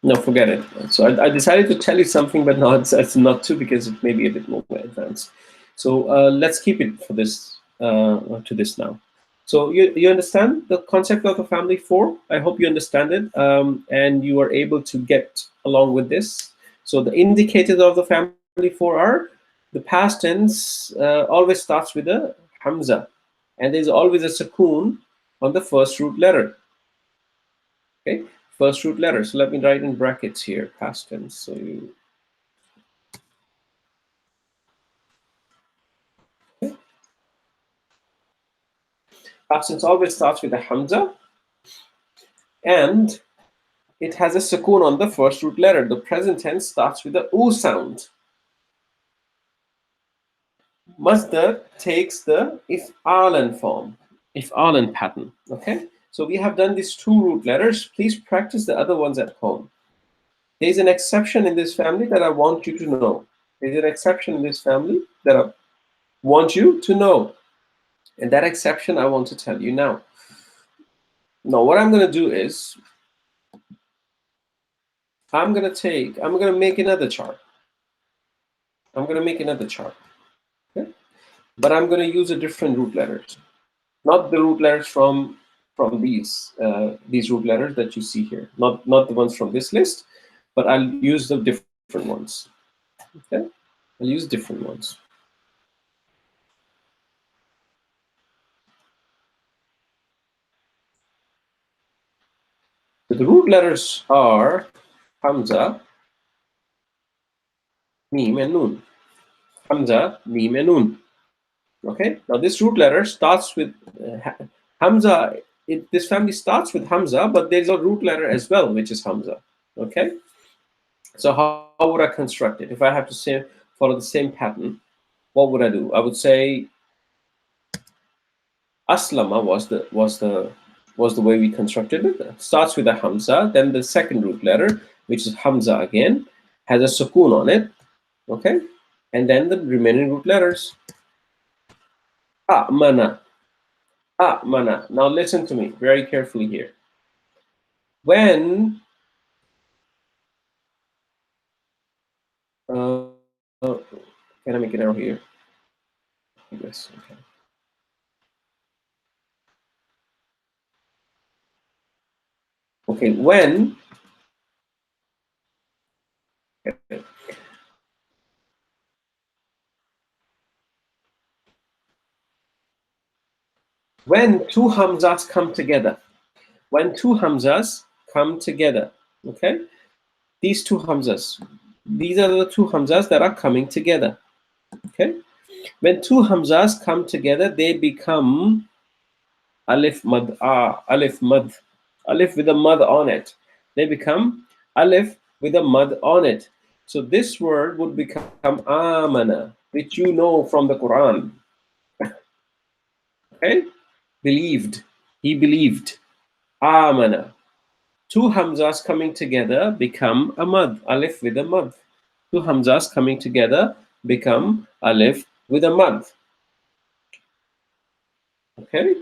No, forget it. So I decided to tell you something, but now it's not to, because it may be a bit more advanced. So let's keep it for this to this now. So you understand the concept of the family four? I hope you understand it, and you are able to get along with this. So the indicators of the family four are the past tense always starts with a hamza, and there's always a sukoon on the first root letter. Okay, first root letter. So let me write in brackets here, past tense. So you. Okay. Past tense always starts with a hamza, and it has a sukoon on the first root letter. The present tense starts with the oo sound. Masdar takes the if'alan form, if'alan pattern. Okay, so we have done these two root letters. Please practice the other ones at home. There's an exception in this family that I want you to know. There's an exception in this family that I want you to know. And that exception I want to tell you now. Now, what I'm going to do is, I'm going to make another chart. I'm going to make another chart. Okay? But I'm going to use a different root letters. Not the root letters from from these root letters that you see here, not the ones from this list, but I'll use the different ones. Okay, I'll use different ones. So the root letters are Hamza, Mim, and Nun. Hamza, Mim, and Nun. Okay, now this root letter starts with Hamza. This family starts with Hamza, but there's a root letter as well, which is Hamza. Okay, so how would I construct it? If I have to follow the same pattern, what would I do? I would say Aslama was the way we constructed it. It starts with a Hamza, then the second root letter, which is Hamza again, has a sukoon on it. Okay, and then the remaining root letters. A'mana. A'mana. Now listen to me very carefully here. When can I make an arrow here? Yes. Okay. Okay. When two Hamzas come together. When two Hamzas come together, okay? These two Hamzas, these are the two Hamzas that are coming together, okay? When two Hamzas come together, they become Alif Mad, Alif Mad, Alif with a Mad on it. They become Alif with a Mad on it. So this word would become Amana, which you know from the Quran. Okay? Believed. He believed. Amana. Two Hamzas coming together become a Mad, Alif with a Mad. Two Hamzas coming together become Alif with a Mad. Okay?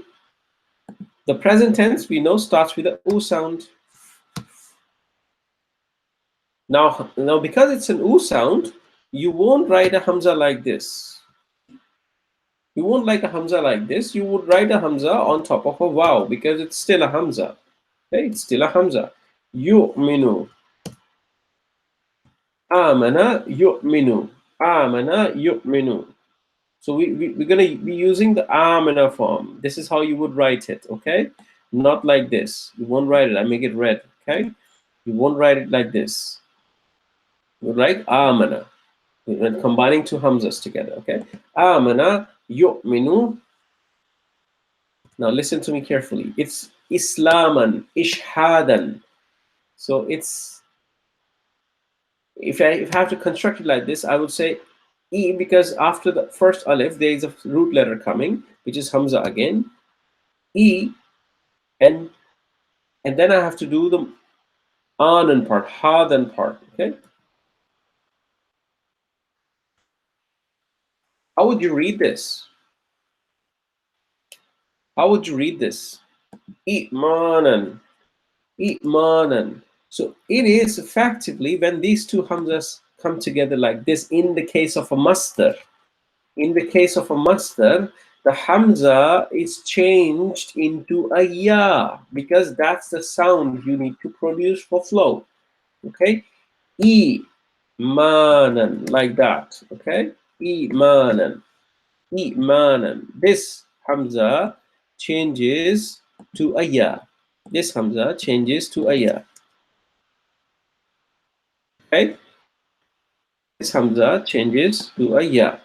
The present tense we know starts with a U sound. Now because it's an U sound, you won't write a Hamza like this. You won't like a Hamza like this. You would write a Hamza on top of a Waw because it's still a Hamza. Okay? It's still a Hamza. Yu'minu. Amana yu'minu. Amana yu'minu. So we're going to be using the Amana form. This is how you would write it, okay? Not like this. You won't write it. I make it red, okay? You won't write it like this. You write Amana. We're combining two Hamzas together, okay? Amana yu'minu. Now listen to me carefully. It's Islaman, Ishhadan. So it's, if I have to construct it like this, I would say E, because after the first Alif, there is a root letter coming, which is Hamza again. E, and then I have to do the Anan part, Hadan part, okay? How would you read this? How would you read this? I'manan. I'manan. So it is effectively when these two Hamzas come together like this in the case of a masdar. In the case of a masdar, the Hamza is changed into a Ya because that's the sound you need to produce for flow. Okay? I'manan, like that. Okay? I'manan. I'manan. This Hamza changes to a Ya. This Hamza changes to a Ya. Okay? This Hamza changes to a Ya.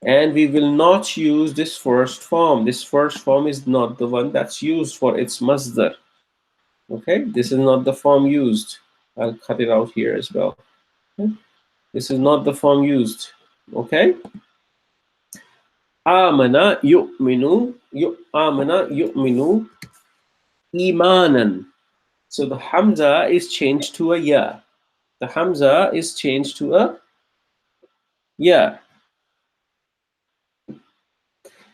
And we will not use this first form. This first form is not the one that's used for its masdar. Okay? This is not the form used. I'll cut it out here as well. Okay? This is not the form used. Okay? Amana yu'minu. Amana yu'minu imanan. So the Hamza is changed to a Ya. The Hamza is changed to a Ya.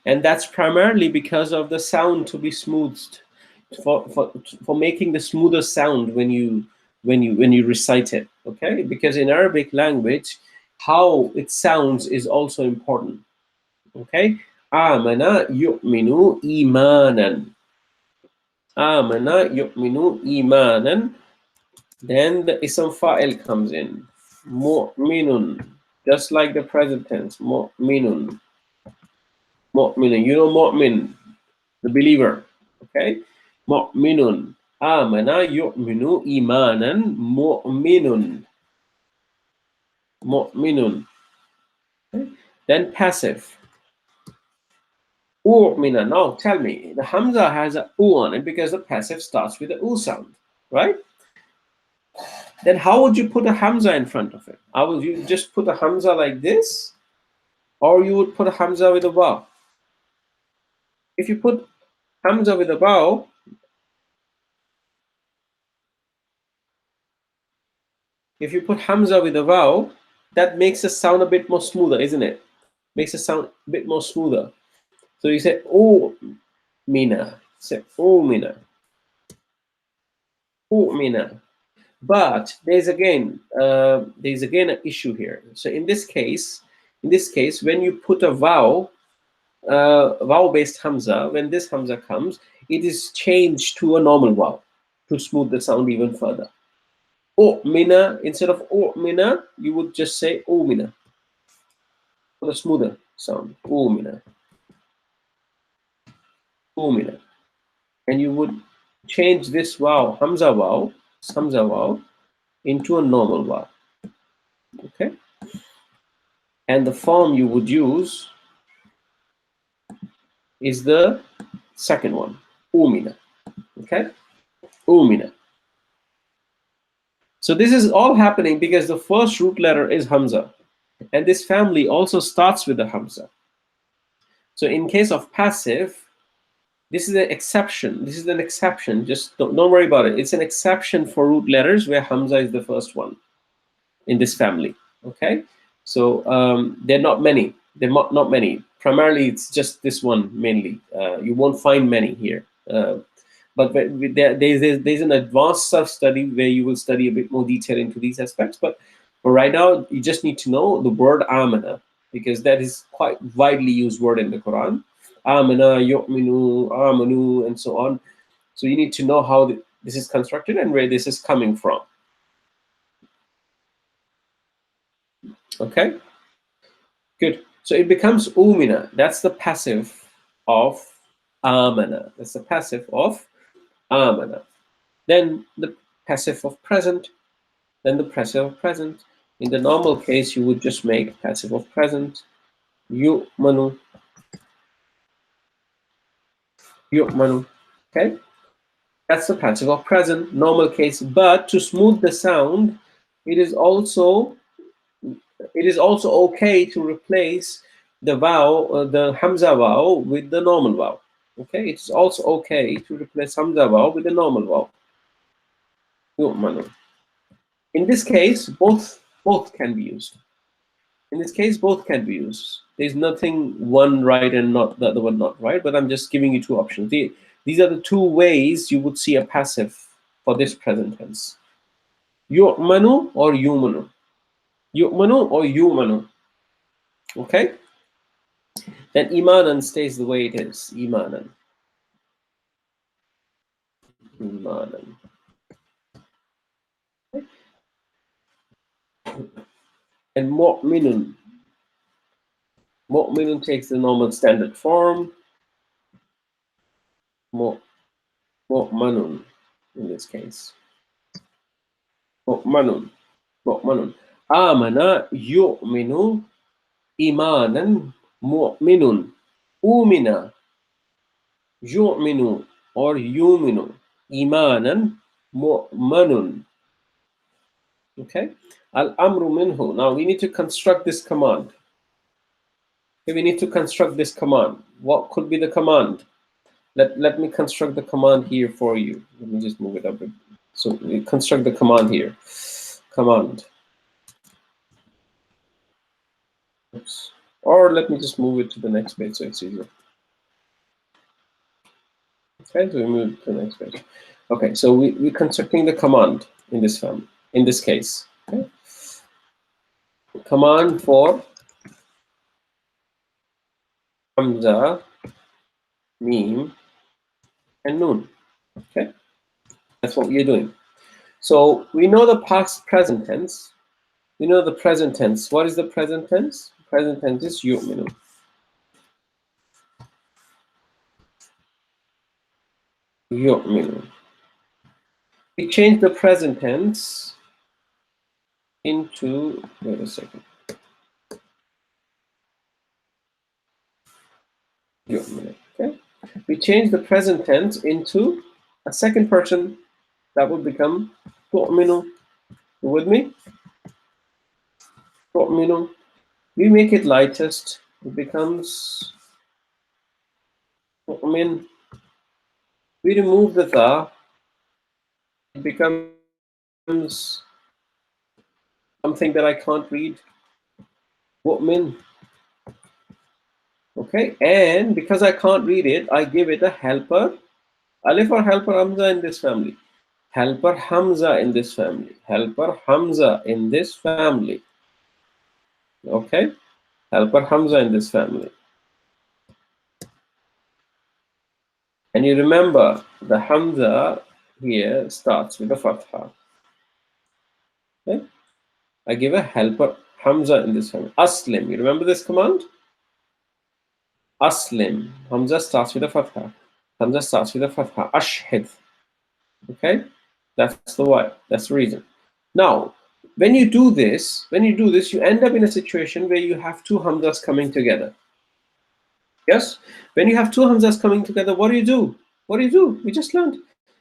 And that's primarily because of the sound to be smoothed, for making the smoother sound when you recite it. Okay, because in Arabic language, how it sounds is also important. Okay, amana yu'minu imanan. Amana yu'minu imanan. Then the ism fa'il comes in. Mu'minun. Just like the present tense. Mu'minun. Mu'minun. You know mu'min, the believer. Okay? Mu'minun. Amana yu'minu imanan mu'minun. Mu'minun. Okay? Then passive. U'mina. Now tell me, the Hamza has a U on it because the passive starts with the U sound, right? Then how would you put a Hamza in front of it? How would you just put a Hamza like this? Or you would put a Hamza with a Waw? If you put Hamza with a Waw, that makes it sound a bit more smoother, isn't it? Makes it sound a bit more smoother. So you say, oh, Mina. Say, oh, Mina. Oh, Mina. But there's again an issue here. So in this case, when you put a vowel-based Hamza, when this Hamza comes, it is changed to a normal vowel to smooth the sound even further. Oh, Mina, instead of oh, Mina, you would just say oh, Mina for the smoother sound. Oh, Mina. Oh, Mina. And you would change this vowel, Hamza vowel, into a normal vowel. Okay? And the form you would use is the second one, Umina. Okay? Umina. So this is all happening because the first root letter is Hamza. And this family also starts with the Hamza. So in case of passive, this is an exception. This is an exception. Just don't worry about it. It's an exception for root letters where Hamza is the first one in this family. Okay? So they're not many. They're not many. Primarily, it's just this one mainly. You won't find many here. But there's an advanced self-study where you will study a bit more detail into these aspects. But for right now, you just need to know the word amana, because that is quite widely used word in the Quran. Amana, yu'minu, amanu, and so on. So you need to know how this is constructed and where this is coming from. Okay, good. So it becomes umina. That's the passive of amana. That's the passive of amana. Then the passive of present. Then the passive of present. In the normal case, you would just make passive of present. Yu'manu. Yu'manu. Okay? That's the passive of present, normal case. But to smooth the sound, it is also okay to replace the vowel, the Hamza vowel, with the normal vowel. Okay? It's also okay to replace Hamza vowel with the normal vowel. Yu'manu. In this case, both can be used. In this case, both can be used. There's nothing one right and not the other one not right, but I'm just giving you two options. These are the two ways you would see a passive for this present tense. Yu'manu or yumanu. Yu'manu or yumanu. Okay? Then imanan stays the way it is. Imanan. Imanan. Okay? And mu'minun. Mu'minun takes the normal standard form. Mu'manun in this case. Mu'manun. Mu'manun. Amana yu'minu imanan mu'minun. Umina yu'minu or yuminu imanan mu'manun. Okay? Al-amru minhu. Now we need to construct this command. Okay, we need to construct this command. What could be the command? Let me construct the command here for you. Let me just move it up. So we construct the command here. Command. Oops. Or let me just move it to the next page so it's easier. Okay, so we move to the next page. Okay, so we're constructing the command in this form, in this case. Okay. Command for Hamza, Mim, and Nun. Okay, that's what we are doing. So we know the past present tense. We know the present tense. What is the present tense? Present tense is yu'minu. Yu'minu. We change the present tense into, wait a second. Yu'minu. Okay. We change the present tense into a second person. That would become tu'minu. You with me? Tu'minu. We make it lightest. It becomes tu'min. We remove the tha. It becomes something that I can't read. Tu'min. Okay, and because I can't read it, I give it a helper. Alif or helper Hamza in this family. Helper Hamza in this family. Helper Hamza in this family. Okay, helper Hamza in this family. And you remember the Hamza here starts with a fatha. Okay, I give a helper Hamza in this family. Aslim. You remember this command? Aslim. Hamza starts with a fatha. Hamza starts with a fatha. Ashhid. Okay, that's the why. That's the reason. Now, when you do this, you end up in a situation where you have two hamzas coming together. Yes, when you have two hamzas coming together, what do? What do? We just learned.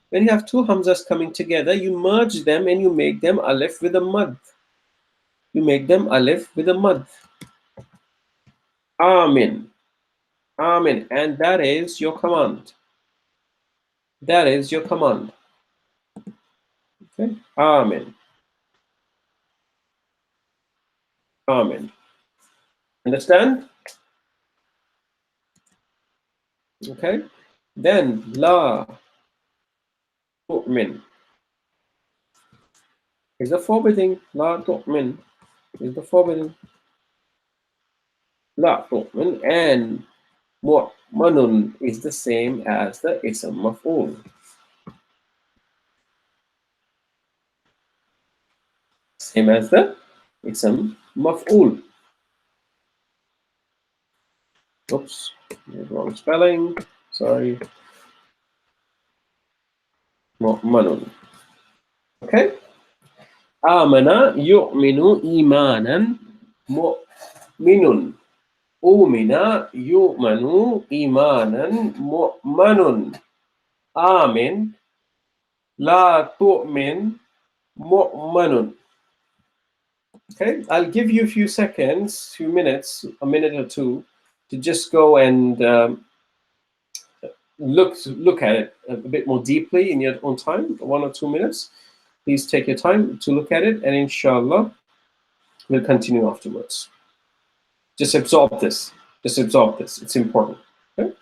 When you have two hamzas coming together, you merge them and you make them alif with a mad. You make them alif with a mad. Amin. Amin. And that is your command. That is your command. Okay. Amin. Amin. Understand? Okay. Then la tu'min is the forbidding. La tu'min is the forbidding. La tu'min, and mu'manun is the same as the ism maf'ul. Same as the ism maf'ul. Oops, wrong spelling. Sorry. Mu'manun. Okay. Amana yu'minu imanan mu'minun. Umina yu'manu imanan mu'manun. Amin la tu'min mu'manun. Okay, I'll give you a few seconds, few minutes, a minute or two, to just go and look at it a bit more deeply in your own time, 1 or 2 minutes. Please take your time to look at it, and inshallah, we'll continue afterwards. Just absorb this. Just absorb this. It's important. Okay?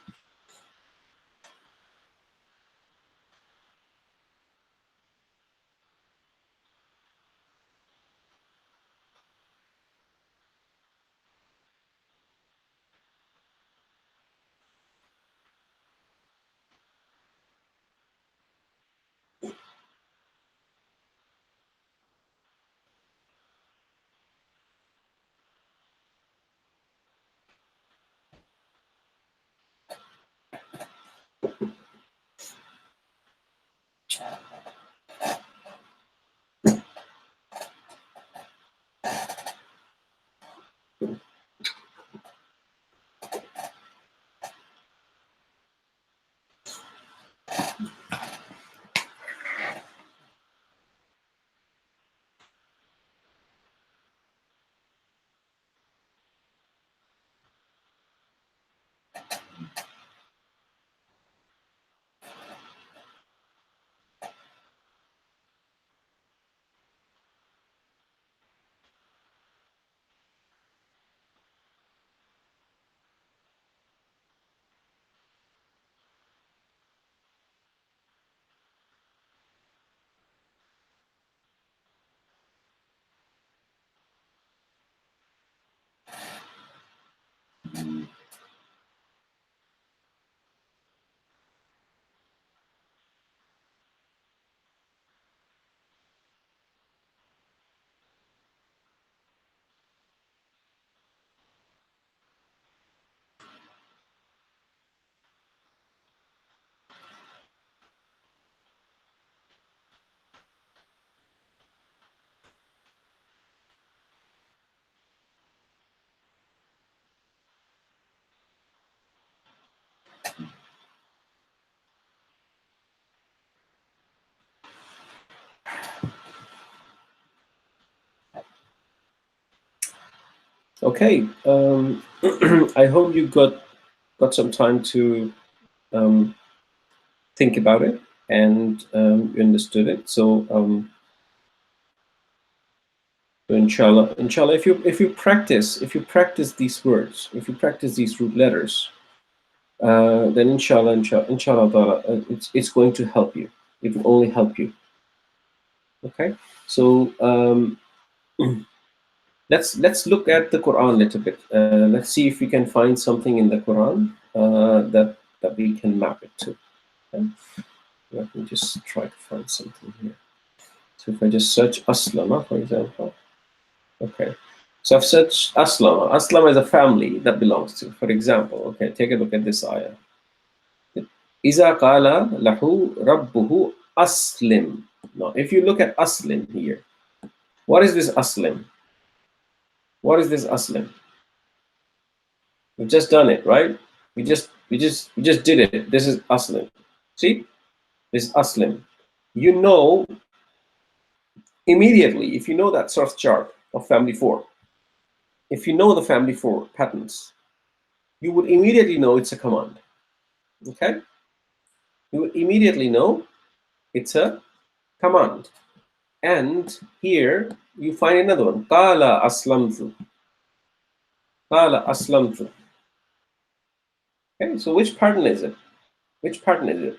Okay. I hope you got some time to think about it, and you understood it. So inshallah, if you practice these words, if you practice these root letters, then inshallah, ta'ala, it's going to help you. It will only help you. Okay. So let's look at the Quran a little bit. Let's see if we can find something in the Quran that we can map it to. Okay? Let me just try to find something here. So if I just search Aslama, for example. Okay. So I've searched Aslama. Aslama is a family that belongs to. For example, okay, take a look at this ayah. Iza qala lahu rabbuhu aslim. Now, if you look at aslim here, what is this aslim? What is this aslim? We've just done it, right? We just did it. This is aslim. See? This is aslim. You know immediately, if you know that surf chart of family 4, if you know the family 4 patterns, you would immediately know it's a command. Okay? You would immediately know it's a command. And here you find another one. Qala aslamtu. Qala aslamtu. Okay, so which pattern is it? Which pattern is it?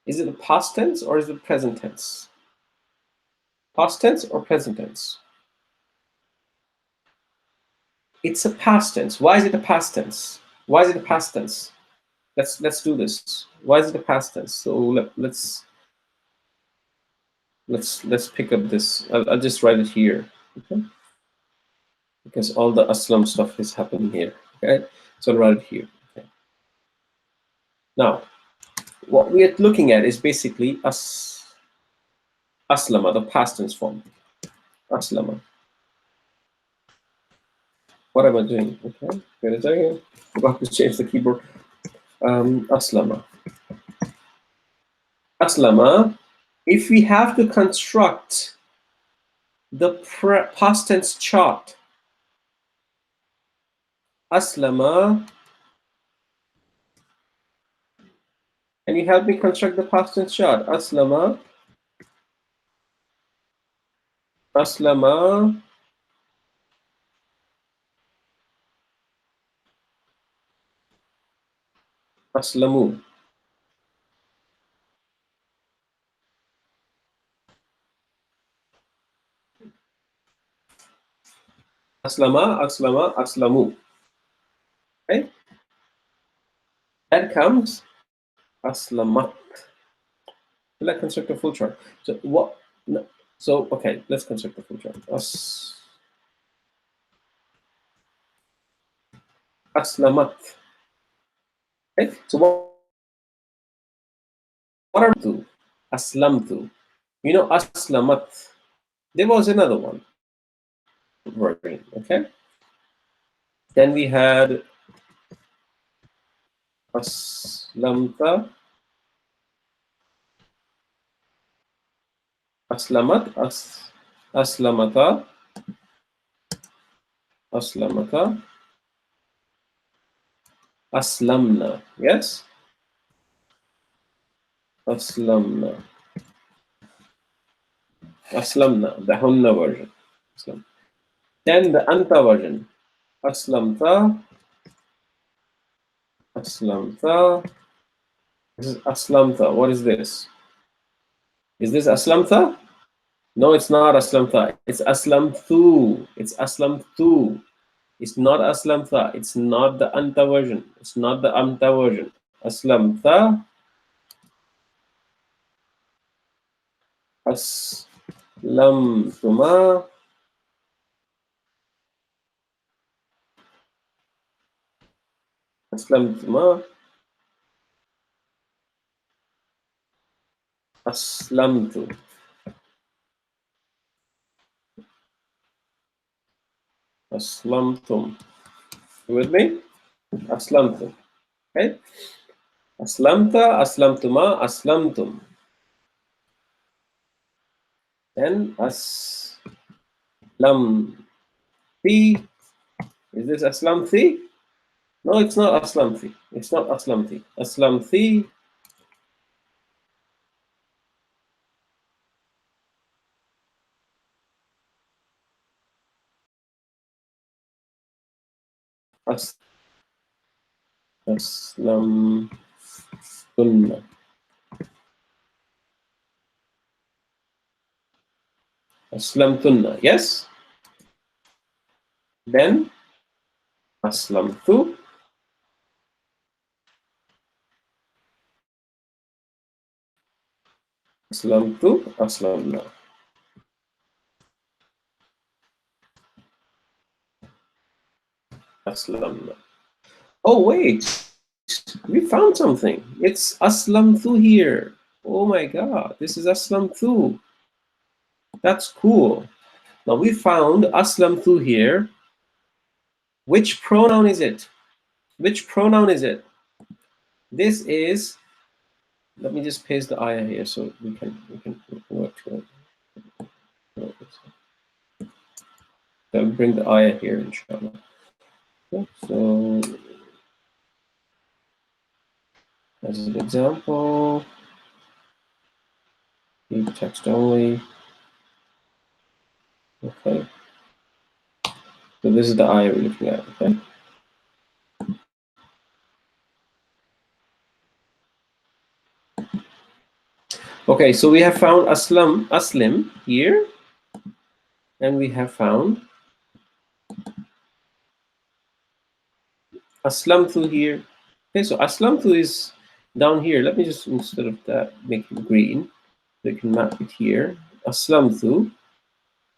Is it the past tense or is it present tense? Past tense or present tense? It's a past tense. Why is it a past tense? Why is it a past tense? Let's do this. Why is it a past tense? So let's pick up this. I'll just write it here, okay? Because all the aslam stuff is happening here. Okay, so I'll write it here. Okay. Now, what we are looking at is basically aslama, the past tense form. Aslama. What am I doing? Okay, wait a second. Forgot to change the keyboard. Aslama. Aslama. If we have to construct the past tense chart, aslama. Can you help me construct the past tense chart? Aslama. Aslama. Aslamu. Aslama, aslama, aslamu. Okay? That comes aslamat. Will I construct a full chart? So what? No. So okay, let's construct a full chart. Aslamat. Okay. So what are to? Aslamtu. You know, aslamat. There was another one version. Okay. Then we had aslamta. Aslamat, aslamata, aslamata, aslamna. Yes? Aslamna. Aslamna, the Hunna version. Aslam. Then the Anta version. Aslamta, aslamta. This is aslamta. What is this? Is this aslamta? No, it's not aslamta. It's aslamtu. It's aslamtu. It's not aslamta. It's not the Anta version. It's not the Amta version. Aslamta. Aslamtuma. Aslamtuma. Aslamtu. Aslamtum. You with me? Aslamtum. Okay? Aslamta, aslamtuma, aslamtum. Then aslamti, Aslamti. Is this Aslamti? No, it's not Aslamti. It's not Aslamti. Aslamti. Aslamtunna. Aslamtunna. Yes? Then Aslamtu. Aslamtu. Aslamna. Aslamna. Oh, wait. We found something. It's Aslamtu here. Oh my God. This is Aslamtu. That's cool. Now we found Aslamtu here. Which pronoun is it? Which pronoun is it? This is, let me just paste the ayah here so we can work to it. I'll bring the ayah here, inshallah. So, as an example, read text only. Okay. So this is the ayah we're looking at, okay? Okay, so we have found Aslim here, and we have found Aslamtu here. Okay, so Aslamtu is down here. Let me just, instead of that, make it green. So you can map it here. Aslamtu.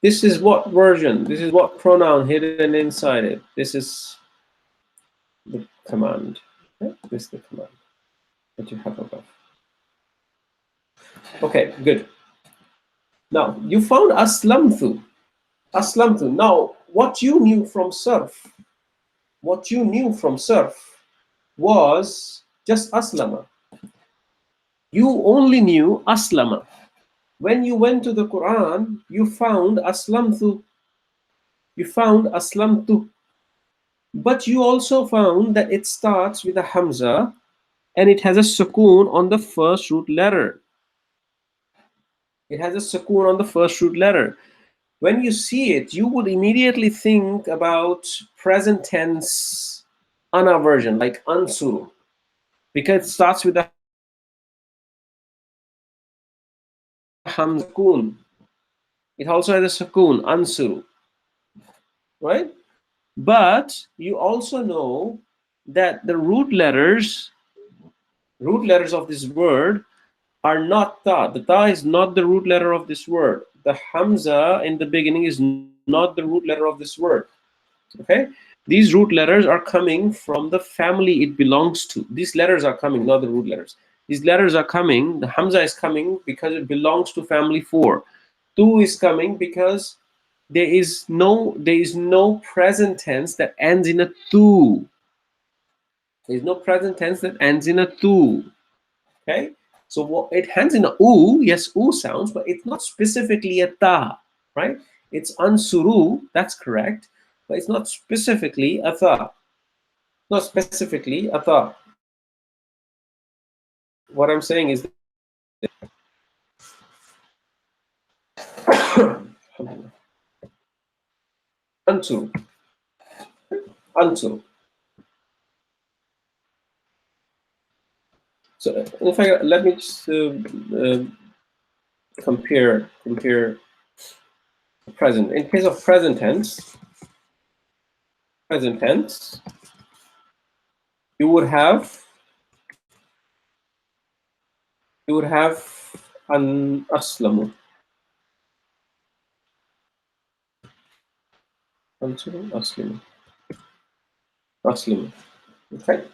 This is what version? This is what pronoun hidden inside it? This is the command. Okay? This is the command that you have above. Okay, good. Now, you found Aslamtu. Aslamtu. Now, what you knew from surf, was just Aslama. You only knew Aslama. When you went to the Quran, you found Aslamtu. You found Aslamtu. But you also found that it starts with a Hamza and it has a sukoon on the first root letter. It has a sukoon on the first root letter. When you see it, you would immediately think about present tense ana version, like ansuru, because it starts with a Hamza sukoon. It also has a sukoon, ansuru, right? But you also know that the root letters of this word are not ta. The ta is not the root letter of this word. The hamza in the beginning is not the root letter of this word. Okay? These root letters are coming from the family it belongs to. These letters are coming, not the root letters. These letters are coming, the hamza is coming because it belongs to family 4. Tu is coming because there is no present tense that ends in a tu. There is no present tense that ends in a tu. Okay? So what it ends in a u, yes, u sounds, but it's not specifically a ta, right? It's ansuru, that's correct, but it's not specifically a ta. Not specifically a ta. What I'm saying is ansuru. Ansuru. So in fact, let me just compare present. In case of present tense, you would have an aslamu. Aslimu. Okay.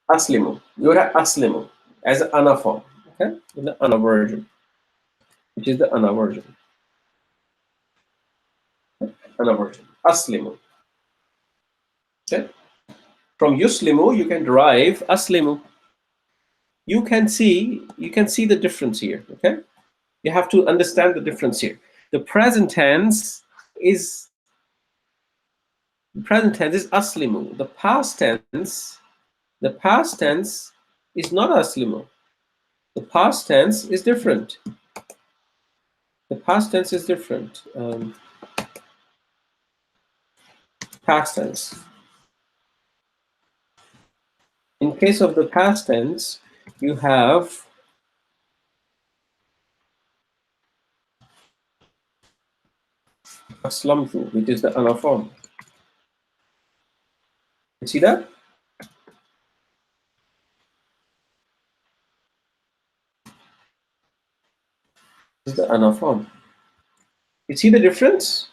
Aslimu. You would have aslimu as an ana form. Okay, in the ana version, which is the ana version. Ana version. Aslimu. Okay. From yuslimu, you can derive aslimu. You can see the difference here. Okay. You have to understand the difference here. The present tense is The present tense is aslimu. The past tense is not aslimu. The past tense is different. The past tense is different. Past tense. In case of the past tense, you have aslamtu, which is the ana form. You see that? This is the ana form. You see the difference?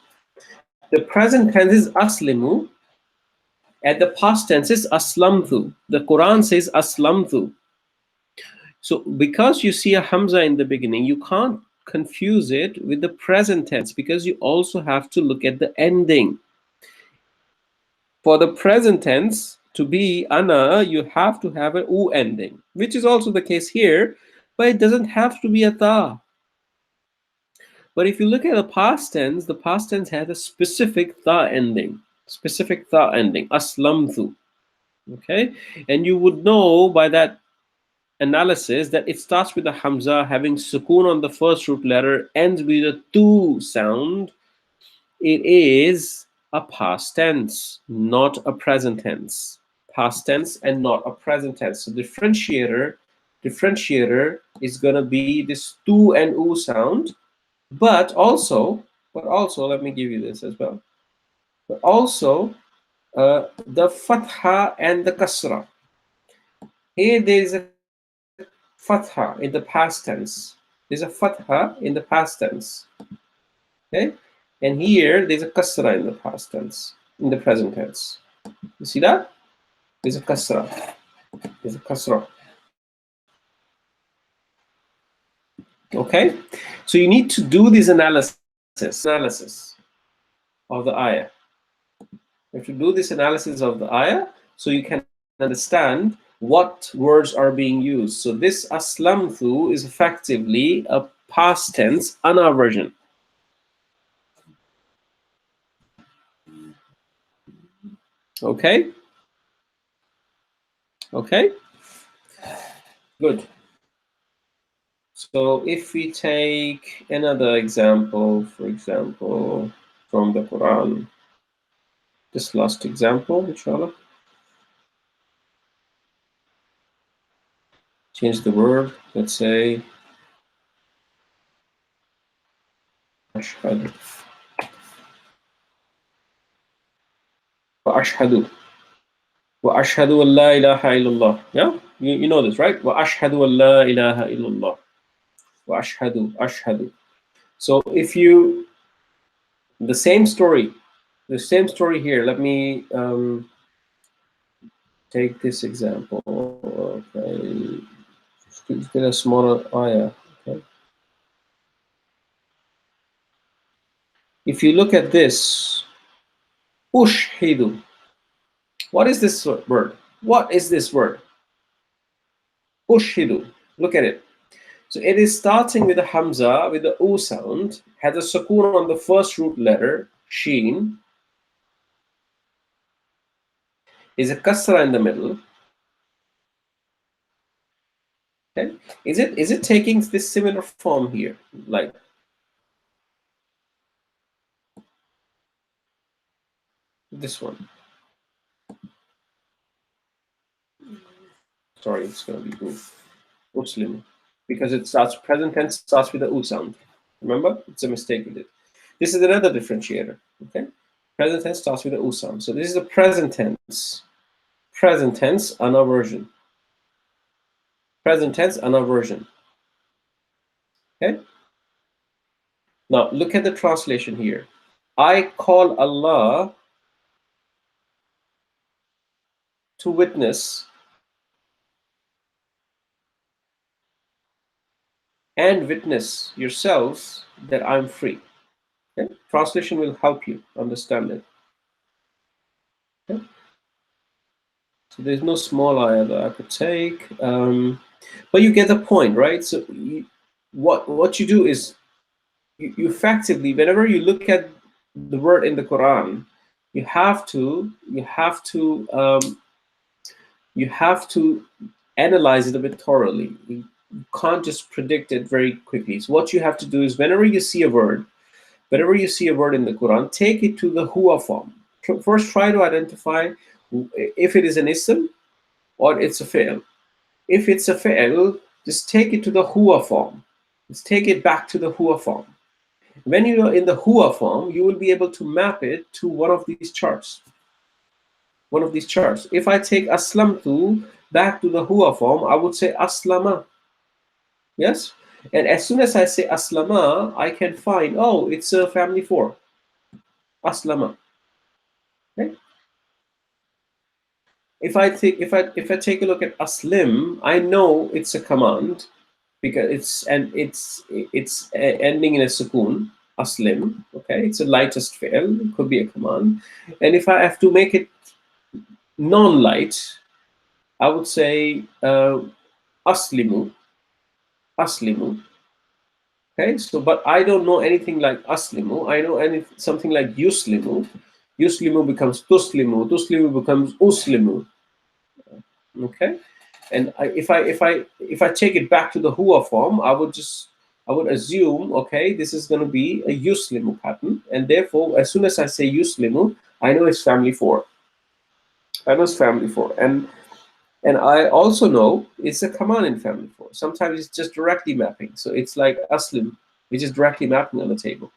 The present tense is aslimu, and the past tense is aslamtu. The Quran says aslamtu. So because you see a hamza in the beginning, you can't confuse it with the present tense, because you also have to look at the ending. For the present tense to be ana, you have to have an u ending, which is also the case here, but it doesn't have to be a ta. But if you look at the past tense has a specific ta ending, aslamtu. Okay, and you would know by that analysis that it starts with a hamza having sukoon on the first root letter, ends with a tu sound. It is a past tense, not a present tense. Past tense and not a present tense. So differentiator is gonna be this tu and u sound, but also let me give you this as well. But also the fatha and the kasra. Here there is a fatha in the past tense. There's a fatha in the past tense. Okay? And here there's a kasra in the past tense, in the present tense. You see that? There's a kasra. There's a kasra. Okay? So you need to do this analysis of the ayah. You have to do this analysis of the ayah so you can understand what words are being used. So this aslamtu is effectively a past tense ana version. Okay? Okay? Good. So if we take another example, for example, from the Quran, this last example, inshallah. Change the word, let's say ashhadu. Wa ashhadu. Wa ashhadu an la ilaha illallah. Yeah? You know this, right? Wa ashhadu an la ilaha illallah. Wa ashhadu. So if you, the same story here, let me take this example. Okay. Let's get a smaller ayah. Okay. If you look at this, ushhidu. What is this word? What is this word? Ushhidu. Look at it. So it is starting with a hamza, with the u sound, has a sukoon on the first root letter, sheen. Is a kasra in the middle. Okay. Is it taking this similar form here? Like this one. Sorry, it's gonna be Muslim. Because it starts, present tense starts with the u sound. Remember? It's a mistake with it. This is another differentiator. Okay. Present tense starts with the u sound. So this is the present tense. Present tense, ana version. Present tense, ana version. Okay? Now, look at the translation here. I call Allah to witness and witness yourselves that I'm free. Okay? Translation will help you understand it. Okay? So there's no small ayah that I could take. But you get the point, right? So what you do is you effectively, whenever you look at the word in the Quran, you have to analyze it a bit thoroughly. You can't just predict it very quickly. So what you have to do is, whenever you see a word in the Quran, take it to the huwa form. First, try to identify if it is an ism or it's a fi'l. If it's a fi'l, just take it to the huwa form. Just take it back to the huwa form. When you are in the huwa form, you will be able to map it to one of these charts. If I take aslamtu back to the huwa form, I would say aslama. Yes? And as soon as I say aslama, I can find, oh, it's a family 4. Aslama. Okay? If I take a look at aslim, I know it's a command, because it's ending in a sukoon, aslim. Okay, it's a lightest fi'l, it could be a command. And if I have to make it non-light, I would say aslimu. Okay, so but I don't know anything like aslimu. I know something like yuslimu. Yuslimu becomes tuslimu. Tuslimu becomes uslimu. Okay, and if I take it back to the huwa form, I would assume, okay, this is going to be a yuslimu pattern, and therefore, as soon as I say yuslimu, I know it's family 4. I know it's family 4, and I also know it's a command in family 4. Sometimes it's just directly mapping, so it's like aslim, which is directly mapping on the table.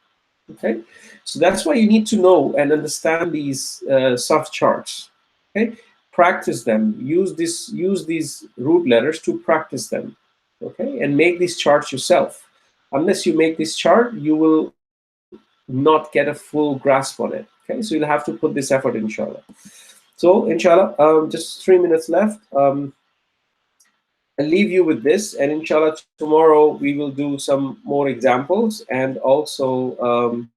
Okay, so that's why you need to know and understand these soft charts. Okay, practice them. Use these root letters to practice them. Okay, and make these charts yourself. Unless you make this chart, you will not get a full grasp on it. Okay, so you'll have to put this effort, inshallah. So inshallah, just 3 minutes left. I'll leave you with this, and inshallah tomorrow we will do some more examples, and also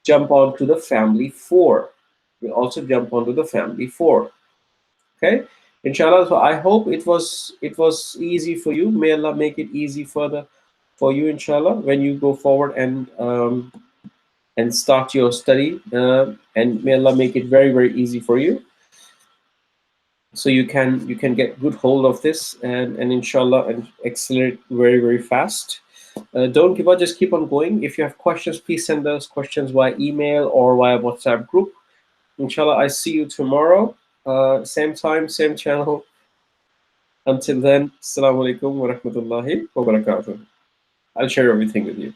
jump on to the family 4. We'll also jump onto the family 4. Okay, inshallah. So I hope it was easy for you. May Allah make it easy for you, inshallah, when you go forward and start your study, and may Allah make it very, very easy for you, so you can get good hold of this, and inshallah, and accelerate very, very fast. Don't give up, just keep on going. If you have questions, please send those questions via email or via WhatsApp group. Inshallah, I see you tomorrow, same time, same channel. Until then, assalamu alaikum wa rahmatullahi wa barakatuh. I'll share everything with you.